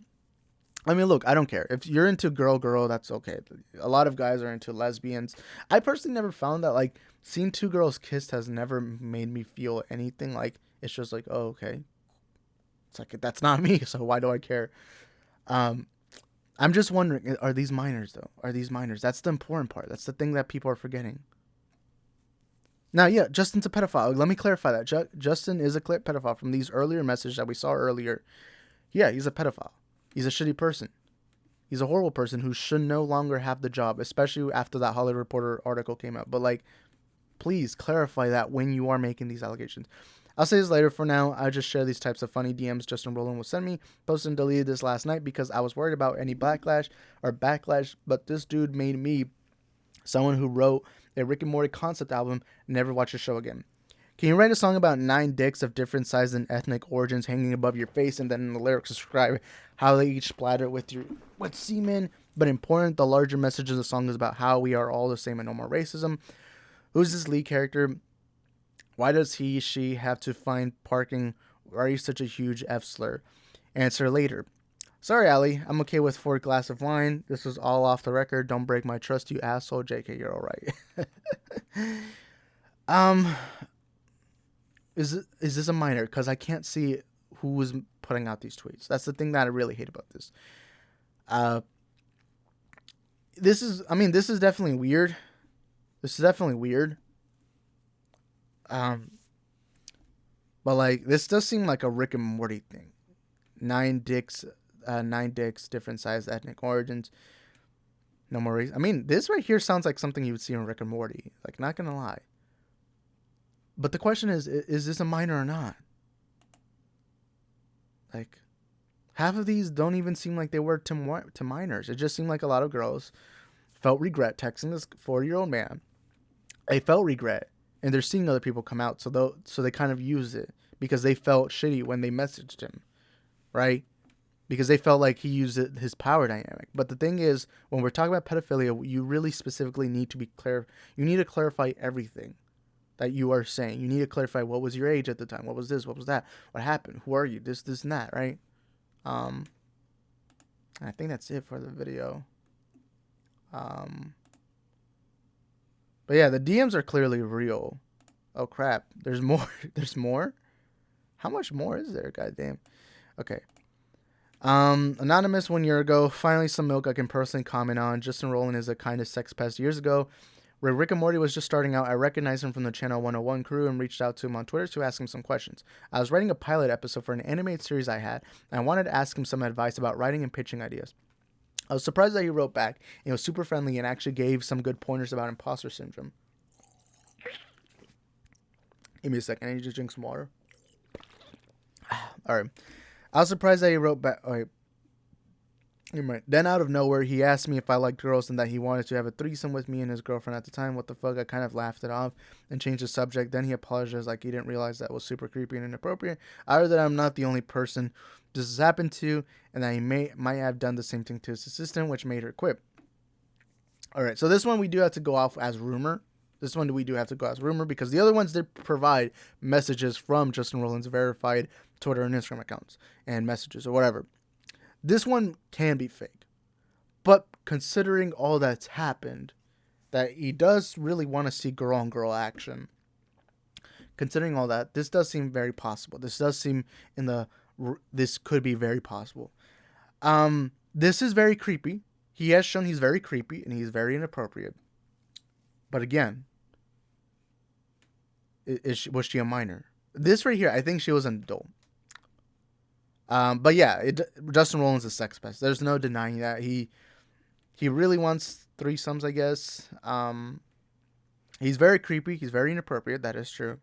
I mean, look, I don't care. If you're into girl, that's okay. A lot of guys are into lesbians. I personally never found that, like, seeing two girls kissed has never made me feel anything. Like, it's just like, oh, okay. It's like, that's not me, so why do I care? I'm just wondering, are these minors, though? Are these minors? That's the important part. That's the thing that people are forgetting. Now, yeah, Justin's a pedophile. Let me clarify that. Justin is a pedophile from these earlier messages that we saw earlier. Yeah, he's a pedophile. He's a shitty person. He's a horrible person who should no longer have the job, especially after that Hollywood Reporter article came out. But, like, please clarify that when you are making these allegations. I'll say this later. For now, I just share these types of funny DMs Justin Roiland will send me. Posted and deleted this last night because I was worried about any backlash, but this dude made me, someone who wrote a Rick and Morty concept album, never watch the show again. Can you write a song about 9 dicks of different sizes and ethnic origins hanging above your face, and then in the lyrics describe how they each splatter with semen? But important, the larger message of the song is about how we are all the same and no more racism. Who's this lead character? Why does she have to find parking? Why are you such a huge F slur? Answer later. Sorry, Allie. I'm okay with 4 glass of wine. This is all off the record. Don't break my trust, you asshole. JK, you're alright. Is this a minor? Because I can't see who was putting out these tweets. That's the thing that I really hate about this. This is definitely weird. But like, this does seem like a Rick and Morty thing. 9 dicks, different size, ethnic origins. No more race. I mean, this right here sounds like something you would see in Rick and Morty. Like, not gonna lie. But the question is this a minor or not? Like, half of these don't even seem like they were to minors. It just seemed like a lot of girls felt regret texting this 40-year-old man. They felt regret, and they're seeing other people come out, so they kind of use it because they felt shitty when they messaged him, right? Because they felt like he used his power dynamic. But the thing is, when we're talking about pedophilia, you really specifically need to be clear. You need to clarify everything. that you are saying. You need to clarify what was your age at the time. What was this? What was that? What happened? Who are you? This, and that, right? I think that's it for the video. But yeah, the DMs are clearly real. Oh crap. There's more. There's more? How much more is there? Goddamn. Okay. Anonymous 1 year ago. Finally, some milk I can personally comment on. Justin Roiland is a kind of sex pest. Years ago, where Rick and Morty was just starting out, I recognized him from the Channel 101 crew and reached out to him on Twitter to ask him some questions. I was writing a pilot episode for an animated series I had, and I wanted to ask him some advice about writing and pitching ideas. I was surprised that he wrote back, and was super friendly and actually gave some good pointers about imposter syndrome. Give me a second, I need to drink some water. Alright. I was surprised that he wrote back. Alright. Then out of nowhere, he asked me if I liked girls and that he wanted to have a threesome with me and his girlfriend at the time. What the fuck? I kind of laughed it off and changed the subject. Then he apologized like he didn't realize that was super creepy and inappropriate. I heard that I'm not the only person this has happened to, and that he might have done the same thing to his assistant, which made her quit. Alright, so this one we do have to go off as rumor. This one we do have to go as rumor because the other ones did provide messages from Justin Roiland's verified Twitter and Instagram accounts and messages or whatever. This one can be fake. But considering all that's happened, that he does really want to see girl-on-girl action. Considering all that, this does seem very possible. This does seem this could be very possible. This is very creepy. He has shown he's very creepy and he's very inappropriate. But again, was she a minor? This right here, I think she was an adult. But yeah, Justin Roiland's a sex pest. There's no denying that. He really wants threesomes, I guess. He's very creepy. He's very inappropriate. That is true.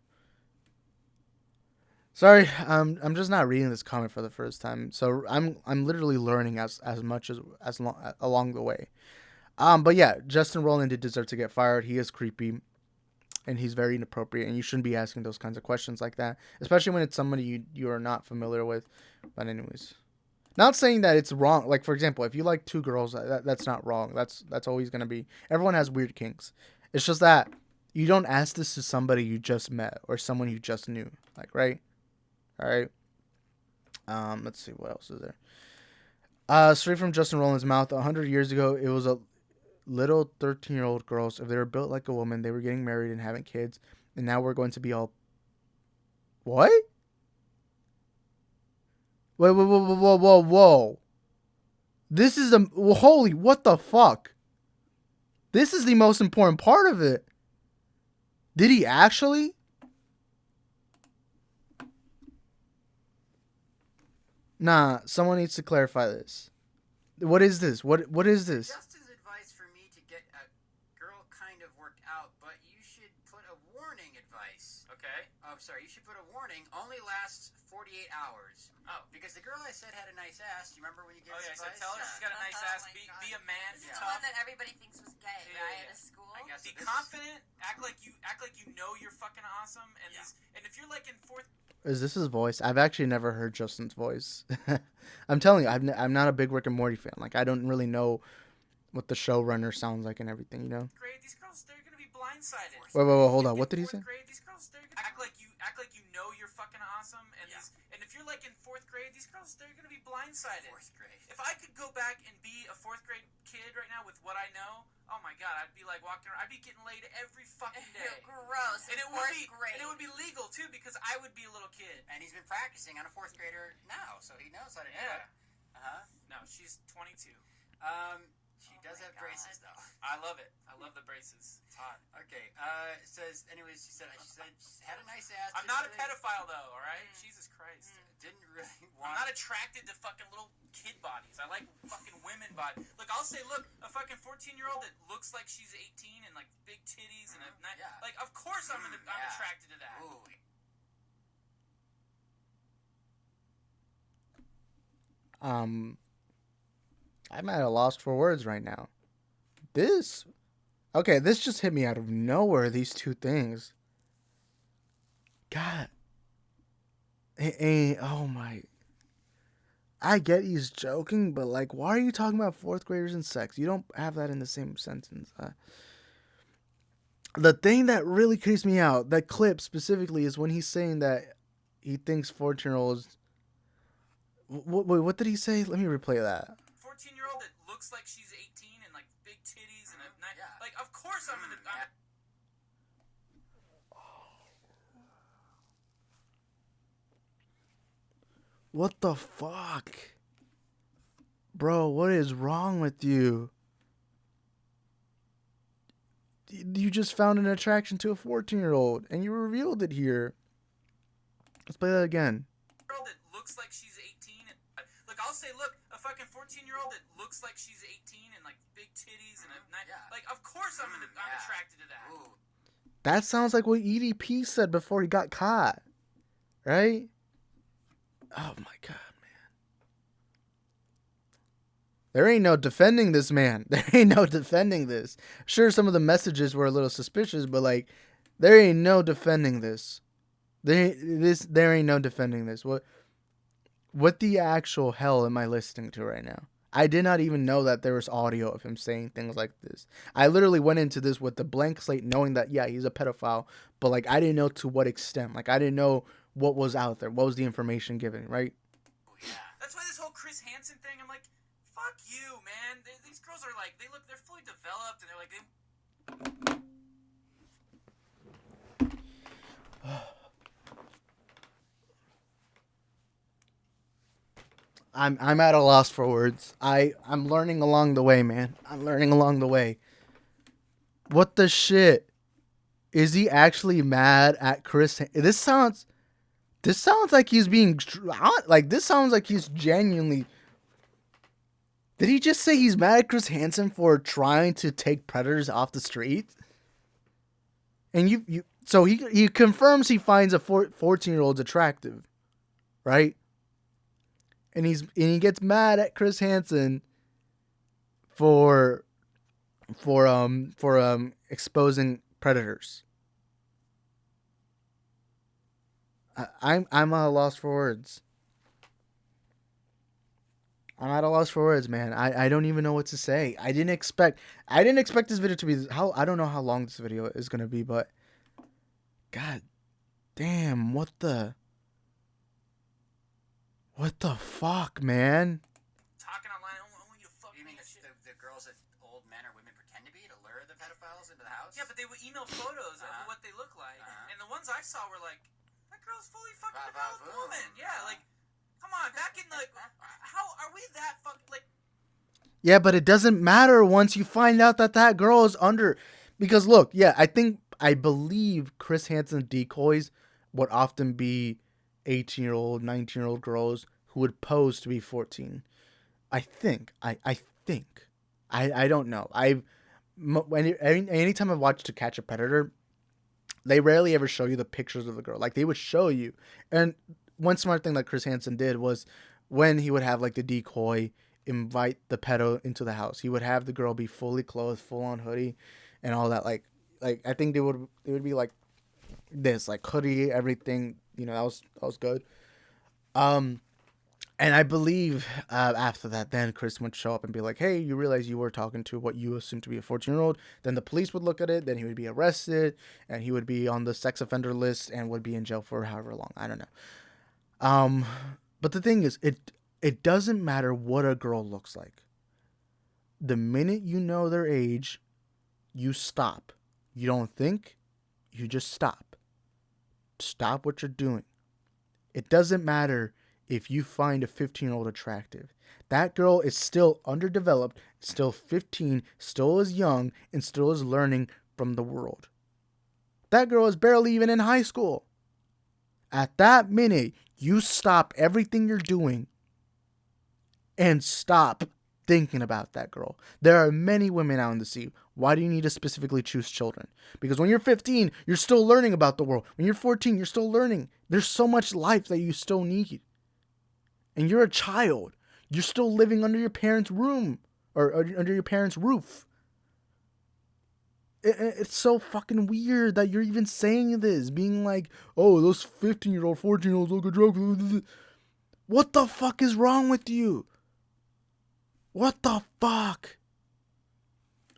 Sorry, I'm just not reading this comment for the first time, so I'm literally learning as much along the way. But yeah, Justin Roiland did deserve to get fired. He is creepy, and he's very inappropriate, and you shouldn't be asking those kinds of questions like that, especially when it's somebody you are not familiar with. But anyways, not saying that it's wrong. Like for example, if you like two girls, that's not wrong. That's always gonna be. Everyone has weird kinks. It's just that you don't ask this to somebody you just met or someone you just knew. Like right. All right. Let's see what else is there. Straight from Justin Roiland's mouth. 100 years ago, it was a little 13-year-old girls. If they were built like a woman, they were getting married and having kids. And now we're going to be all. What? Whoa. This is the holy. What the fuck? This is the most important part of it. Did he actually? Nah, someone needs to clarify this. What is this? What is this? Justin's advice for me to get a girl kind of worked out, but you should put a warning advice. Okay. Oh, sorry. You should put a warning. Only lasts 48 hours. Oh. Because the girl I said had a nice ass. Do you remember when you gave Oh, this yeah, I advice? said tell her she's got a nice ass. my Be a man. This Be is the tough. one that everybody thinks was gay, Yeah, right? yeah. At a school. I guess Be so. confident. Act like you know you're fucking awesome. And Yeah. and if you're like in fourth. Is this his voice? I've actually never heard Justin's voice. I'm telling you, I'm not a big Rick and Morty fan. Like, I don't really know what the showrunner sounds like and everything, you know? Grade, these girls, they're gonna be blindsided. Wait, hold on. What did he say? Grade, these girls, they're gonna act like you know you're fucking awesome. And Yeah. and if you're like in fourth grade, these girls, they're gonna be blindsided. Fourth grade. If I could go back and be a fourth grade kid right now with what I know, oh my god, I'd be like walking around. I'd be getting laid every fucking day. Gross. And it Fourth would be grade. and it would be legal too because I would be a little kid. And he's been practicing on a fourth grader now, so he knows how to do Yeah. it. Uh-huh. No, she's 22. She Oh does my have braces, God. though. I love it. I love the braces. It's hot. Okay. It says, anyways, she said she had a nice ass. I'm not a pedophile though, all right? Jesus Christ. Didn't really I'm want. not attracted to fucking little kid bodies. I like fucking women bodies. Look, I'll say, look, a fucking 14-year-old that looks like she's 18 and like big titties and Yeah. like, of course I'm Yeah. attracted to that. Ooh. I'm at a loss for words right now. This just hit me out of nowhere, these two things. God. Oh my. I get he's joking, but like, why are you talking about fourth graders and sex? You don't have that in the same sentence. The thing that really creeps me out, that clip specifically, is when he's saying that he thinks 14-year-olds. Wait, what did he say? Let me replay that. 14-year-old that looks like she's 18 and like big titties and like, of course I'm gonna. What the fuck? Bro, what is wrong with you? You just found an attraction to a 14-year-old and you revealed it here. Let's play that again. Girl that looks like she's 18 and look, I'll say, look, a fucking 14-year-old that looks like she's 18 and like big titties and like, of course I'm attracted to that. Ooh. That sounds like what EDP said before he got caught, right? Oh my god, man. There ain't no defending this man. There ain't no defending this. Sure, some of the messages were a little suspicious, but like, there ain't no defending this. There ain't no defending this. What the actual hell am I listening to right now? I did not even know that there was audio of him saying things like this. I literally went into this with a blank slate, knowing that, yeah, he's a pedophile, but like, I didn't know to what extent. Like, I didn't know what was out there. What was the information given, right? Oh, yeah. That's why this whole Chris Hansen thing, I'm like, fuck you, man. These girls are like, they're fully developed, and they're like, I'm at a loss for words. I'm learning along the way, man. I'm learning along the way. What the shit? Is he actually mad at Chris? This sounds like he's being like, this sounds like he's genuinely. Did he just say he's mad at Chris Hansen for trying to take predators off the street? And so he confirms he finds a 14-year-old attractive, right? And he gets mad at Chris Hansen for exposing predators. I'm at a loss for words. I'm at a loss for words, man. I don't even know what to say. I didn't expect this video to be I don't know how long this video is gonna be, but god damn, what the fuck, man? talking online, I want you to fuck You me. mean the girls that old men or women pretend to be to lure the pedophiles into the house? Yeah, but they would email photos of what they look like, and the ones I saw were like, that girl's fully fucking developed woman. Yeah, like, come on, back in the, how are we that like? Yeah, but it doesn't matter once you find out that girl is under, because look, yeah, I believe Chris Hansen's decoys would often be 18-year-old, 19-year-old girls who would pose to be 14. I think. I don't know. Anytime I've watched To Catch a Predator, they rarely ever show you the pictures of the girl. Like, they would show you. And one smart thing that Chris Hansen did was when he would have like the decoy invite the pedo into the house, he would have the girl be fully clothed, full on hoodie and all that. Like I think they would be like this, like hoodie, everything, you know, that was good. And I believe after that, then Chris would show up and be like, hey, you realize you were talking to what you assumed to be a 14-year-old. Then the police would look at it. Then he would be arrested. And he would be on the sex offender list and would be in jail for however long. I don't know. But the thing is, it doesn't matter what a girl looks like. The minute you know their age, you stop. You don't think. You just stop. Stop what you're doing. It doesn't matter if you find a 15-year-old attractive. That girl is still underdeveloped, still 15, still is young, and still is learning from the world. That girl is barely even in high school. At that minute, you stop everything you're doing and stop thinking about that girl. There are many women out in the sea. Why do you need to specifically choose children? Because when you're 15, you're still learning about the world. When you're 14, you're still learning. There's so much life that you still need. And you're a child. You're still living under your parents' room or under your parents' roof. It's so fucking weird that you're even saying this, being like, oh, those 15-year-old, 14-year-olds look at drugs. What the fuck is wrong with you? What the fuck?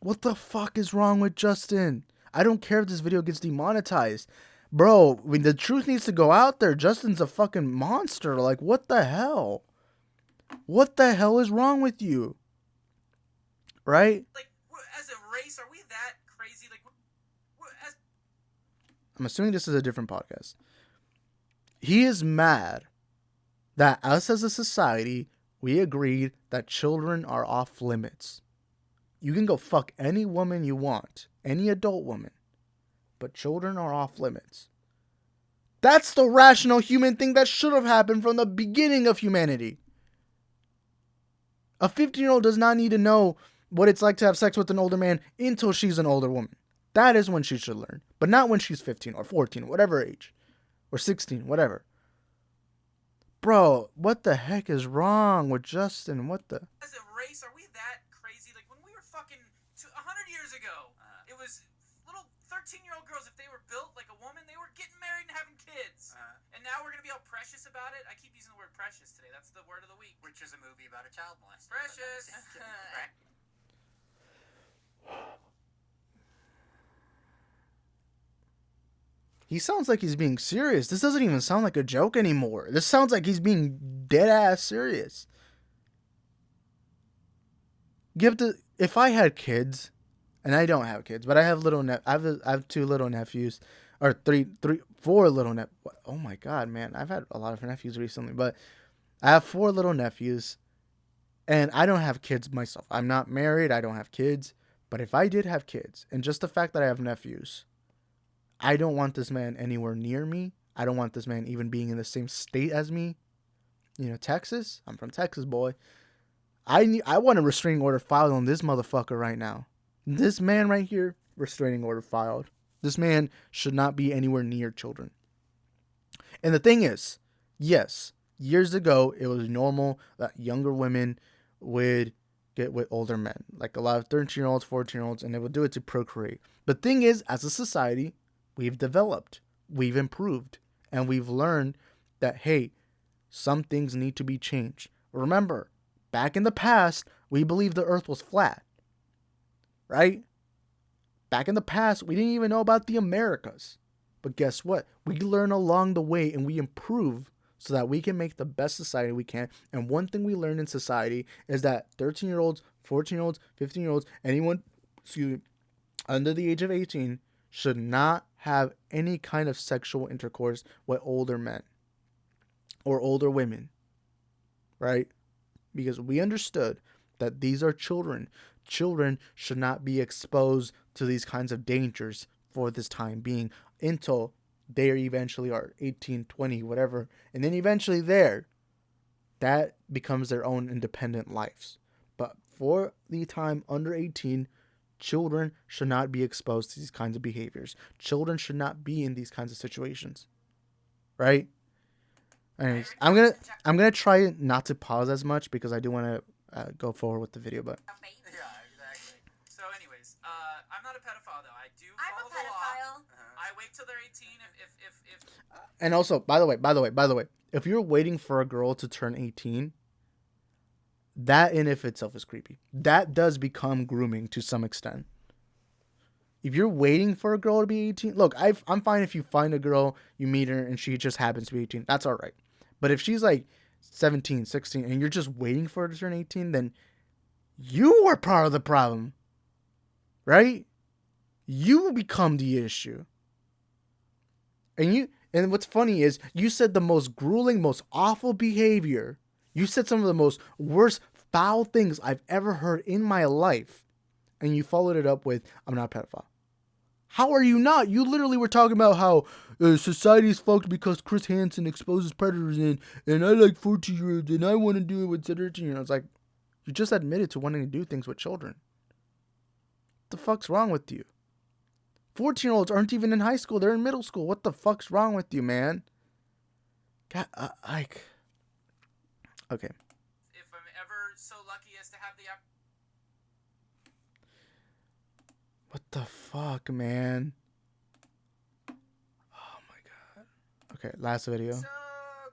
What the fuck is wrong with Justin? I don't care if this video gets demonetized. Bro, I mean, the truth needs to go out there. Justin's a fucking monster. Like, what the hell? What the hell is wrong with you? Right? Like, as a race, are we that crazy? Like, I'm assuming this is a different podcast. He is mad that us as a society, we agreed that children are off limits. You can go fuck any woman you want, any adult woman, but children are off limits. That's the rational human thing that should have happened from the beginning of humanity. A 15-year-old does not need to know what it's like to have sex with an older man until she's an older woman. That is when she should learn, but not when she's 15 or 14, whatever age, or 16, whatever. Bro, what the heck is wrong with Justin? What the? As a race, are we that crazy? Like, when we were fucking 100 years ago, it was little 13-year-old girls, if they were built like a woman, they were getting married and having kids. And now we're going to be all precious about it. I keep using the word precious today. That's the word of the week. Which is a movie about a child molester. Precious. He sounds like he's being serious. This doesn't even sound like a joke anymore. This sounds like he's being dead ass serious. If I had kids, and I don't have kids, but I have I have 2 little nephews, or four little oh my god, man, I've had a lot of nephews recently, but I have 4 little nephews, and I don't have kids myself. I'm not married. I don't have kids. But if I did have kids, and just the fact that I have nephews, I don't want this man anywhere near me. I don't want this man even being in the same state as me. You know, Texas? I'm from Texas, boy. I want a restraining order filed on this motherfucker right now. This man right here, restraining order filed. This man should not be anywhere near children. And the thing is, yes, years ago, it was normal that younger women would get with older men. Like a lot of 13-year-olds, 14-year-olds, and they would do it to procreate. But the thing is, as a society, we've developed, we've improved, and we've learned that, hey, some things need to be changed. Remember, back in the past, we believed the earth was flat, right? Back in the past, we didn't even know about the Americas. But guess what? We learn along the way and we improve so that we can make the best society we can. And one thing we learn in society is that 13-year-olds, 14-year-olds, 15-year-olds, anyone, under the age of 18 should not have any kind of sexual intercourse with older men or older women, right? Because we understood that these are children. Children should not be exposed to these kinds of dangers for this time being until they eventually are 18, 20, whatever. And then eventually that becomes their own independent lives. But for the time under 18, children should not be exposed to these kinds of behaviors. Children should not be in these kinds of situations. Right? Anyways, I'm gonna try not to pause as much because I do want to go forward with the video, but Yeah, exactly. So, anyways, I'm not a pedophile though. I do I'm follow a the law. pedophile. I wait till they're 18. If and also, by the way, if you're waiting for a girl to turn 18, that in of itself is creepy. That does become grooming to some extent. If you're waiting for a girl to be 18, look, I'm fine if you find a girl, you meet her, and she just happens to be 18. That's all right. But if she's like 17, 16, and you're just waiting for her to turn 18, then you are part of the problem. Right? You become the issue. And what's funny is you said the most grueling, most awful behavior. You said some of the most worst, foul things I've ever heard in my life. And you followed it up with, I'm not a pedophile. How are you not? You literally were talking about how society's fucked because Chris Hansen exposes predators and I like 14-year-olds and I want to do it with 13-year-olds. Like, you just admitted to wanting to do things with children. What the fuck's wrong with you? 14-year-olds aren't even in high school. They're in middle school. What the fuck's wrong with you, man? God, okay. if I'm ever so lucky as to have the What the fuck, man? Oh my god. Okay, last video. So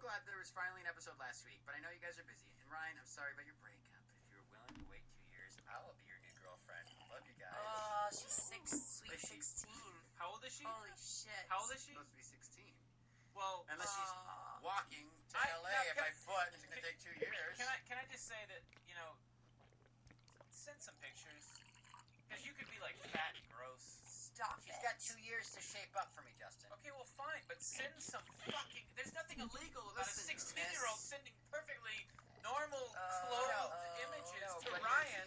glad there was finally an episode last week, but I know you guys are busy. And Ryan, I'm sorry about your breakup. If you're willing to wait 2 years, I'll be your new girlfriend. Love you guys. she's sweet 16. How old is she? Holy shit. How old is she? Supposed to be 16. Well, Unless she's walking to I- LA now, by foot, it's going to take 2 years. Can I just say that, send some pictures? Because you could be like fat and gross. Stop She's it. got 2 years to shape up for me, Justin. Okay, well, fine, but send some fucking. There's nothing illegal about Listen, a 16-year-old sending perfectly normal clothed images to but Ryan.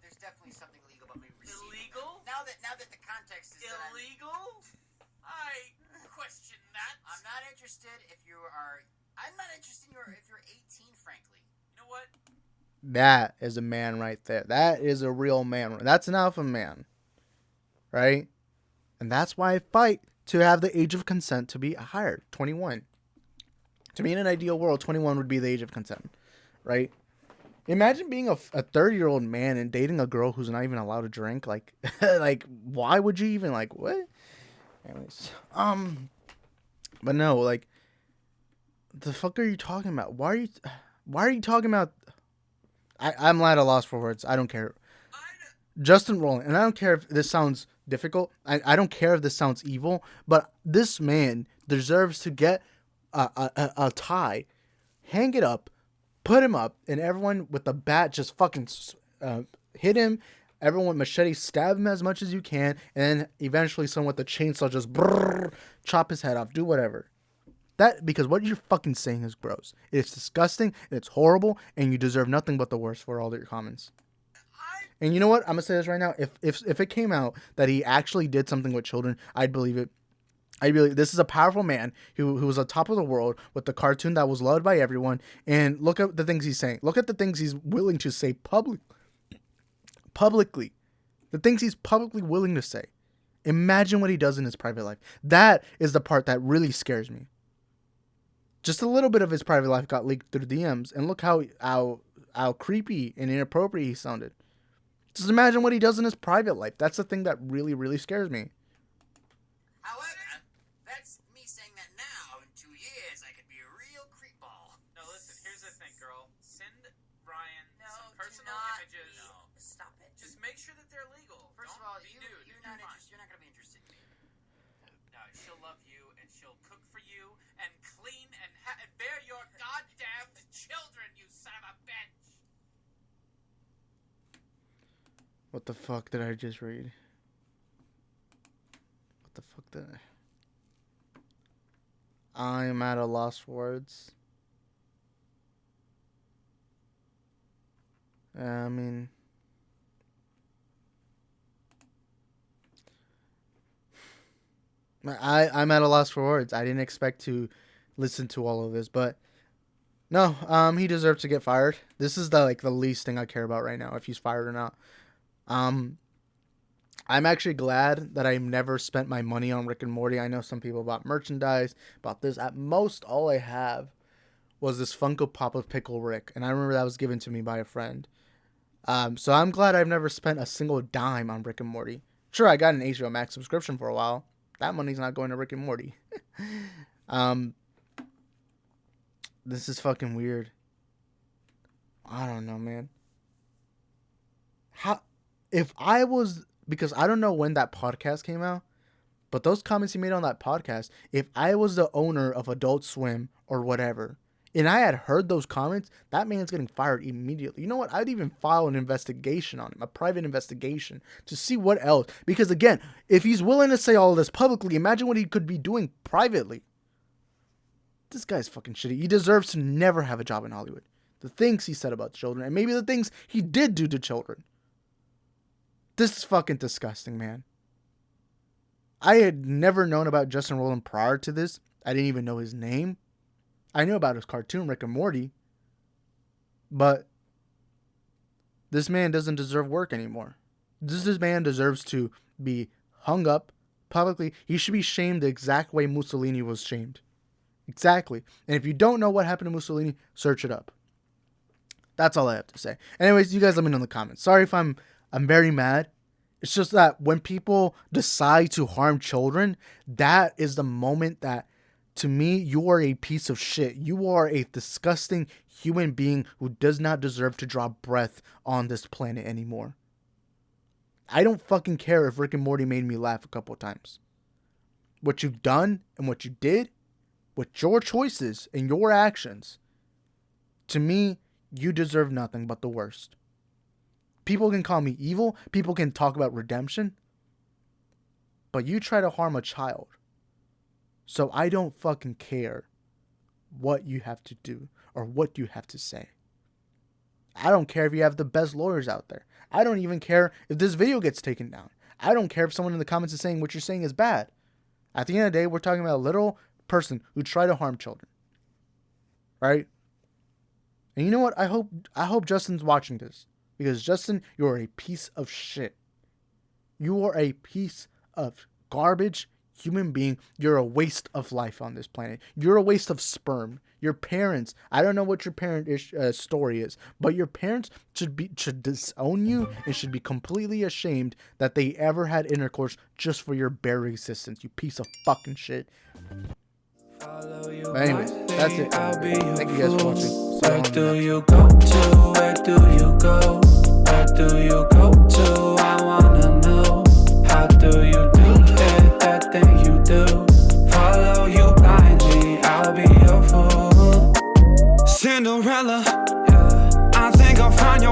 there's definitely something illegal about me receiving Illegal? them. Now that the context is that Illegal? I question that. I'm not interested if you are. I'm not interested if you're 18, frankly. You know what? That is a man right there. That is a real man. That's an alpha man. Right? And that's why I fight to have the age of consent to be higher. 21. To me, in an ideal world, 21 would be the age of consent. Right? Imagine being a 30-year-old man and dating a girl who's not even allowed to drink. Like, why would you even, what? Anyways. But no, the fuck are you talking about? Why are you talking about... I'm at a loss for words. I don't care. Justin Roiland, and I don't care if this sounds difficult. I don't care if this sounds evil, but this man deserves to get a tie, hang it up, put him up, and everyone with the bat just fucking hit him. Everyone with machete stab him as much as you can, and then eventually someone with a chainsaw just chop his head off. Do whatever. Because what you're fucking saying is gross. It's disgusting, and it's horrible, and you deserve nothing but the worst for all your comments. And you know what? I'm gonna say this right now. If it came out that he actually did something with children, I'd believe it. I believe this is a powerful man who was on top of the world with the cartoon that was loved by everyone. And look at the things he's saying. Look at the things he's willing to say publicly. The things he's publicly willing to say. Imagine what he does in his private life. That is the part that really scares me. Just a little bit of his private life got leaked through DMs, and look how creepy and inappropriate he sounded. Just imagine what he does in his private life. That's the thing that really, really scares me. However, that's me saying that now. In 2 years, I could be a real creepball. No, listen, here's the thing, girl. Send Ryan some do personal not. images. No. Stop it. Just make sure that they're legal. First Don't of all, be you're nude. not You're fine. interested. You're not going to be interested in me. No, she'll love you, and she'll cook for you, and clean, and bear your goddamn children, you son of a bitch! What the fuck did I just read? What the fuck did I'm at a loss for words. I mean... I'm at a loss for words. I didn't expect to listen to all of this, but no, he deserves to get fired. This is the least thing I care about right now, if he's fired or not. I'm actually glad that I never spent my money on Rick and Morty. I know some people bought merchandise, bought this. At most, all I have was this Funko Pop of Pickle Rick, and I remember that was given to me by a friend. So I'm glad I've never spent a single dime on Rick and Morty. Sure, I got an HBO Max subscription for a while. That money's not going to Rick and Morty. This is fucking weird. I don't know, man. Because I don't know when that podcast came out, but those comments he made on that podcast, if I was the owner of Adult Swim or whatever, and I had heard those comments, that man's getting fired immediately. You know what? I'd even file an investigation on him, a private investigation, to see what else. Because again, if he's willing to say all this publicly, imagine what he could be doing privately. This guy's fucking shitty. He deserves to never have a job in Hollywood. The things he said about children, and maybe the things he did do to children. This is fucking disgusting, man. I had never known about Justin Roiland prior to this. I didn't even know his name. I knew about his cartoon, Rick and Morty. But this man doesn't deserve work anymore. This man deserves to be hung up publicly. He should be shamed the exact way Mussolini was shamed. Exactly. And if you don't know what happened to Mussolini, search it up. That's all I have to say. Anyways, you guys let me know in the comments. Sorry if I'm very mad. It's just that when people decide to harm children, that is the moment that, to me, you are a piece of shit. You are a disgusting human being who does not deserve to draw breath on this planet anymore. I don't fucking care if Rick and Morty made me laugh a couple of times. What you've done and what you did, with your choices and your actions, to me, you deserve nothing but the worst. People can call me evil. People can talk about redemption. But you try to harm a child. So I don't fucking care what you have to do or what you have to say. I don't care if you have the best lawyers out there. I don't even care if this video gets taken down. I don't care if someone in the comments is saying what you're saying is bad. At the end of the day, we're talking about a literal person who tried to harm children. Right? And you know what? I hope Justin's watching this. Because Justin, you're a piece of shit. You are a piece of garbage human being. You're a waste of life on this planet. You're a waste of sperm. Your parents, I don't know what your parent story is, but your parents should disown you and should be completely ashamed that they ever had intercourse just for your bare existence. You piece of fucking shit. But anyways, that's it. Thank you guys for watching. Where do you go to? Where do you go? Where do you go to? I wanna know. How do you do it? That thing you do. Follow you blindly. I'll be your fool. Cinderella. Yeah. I think I'll find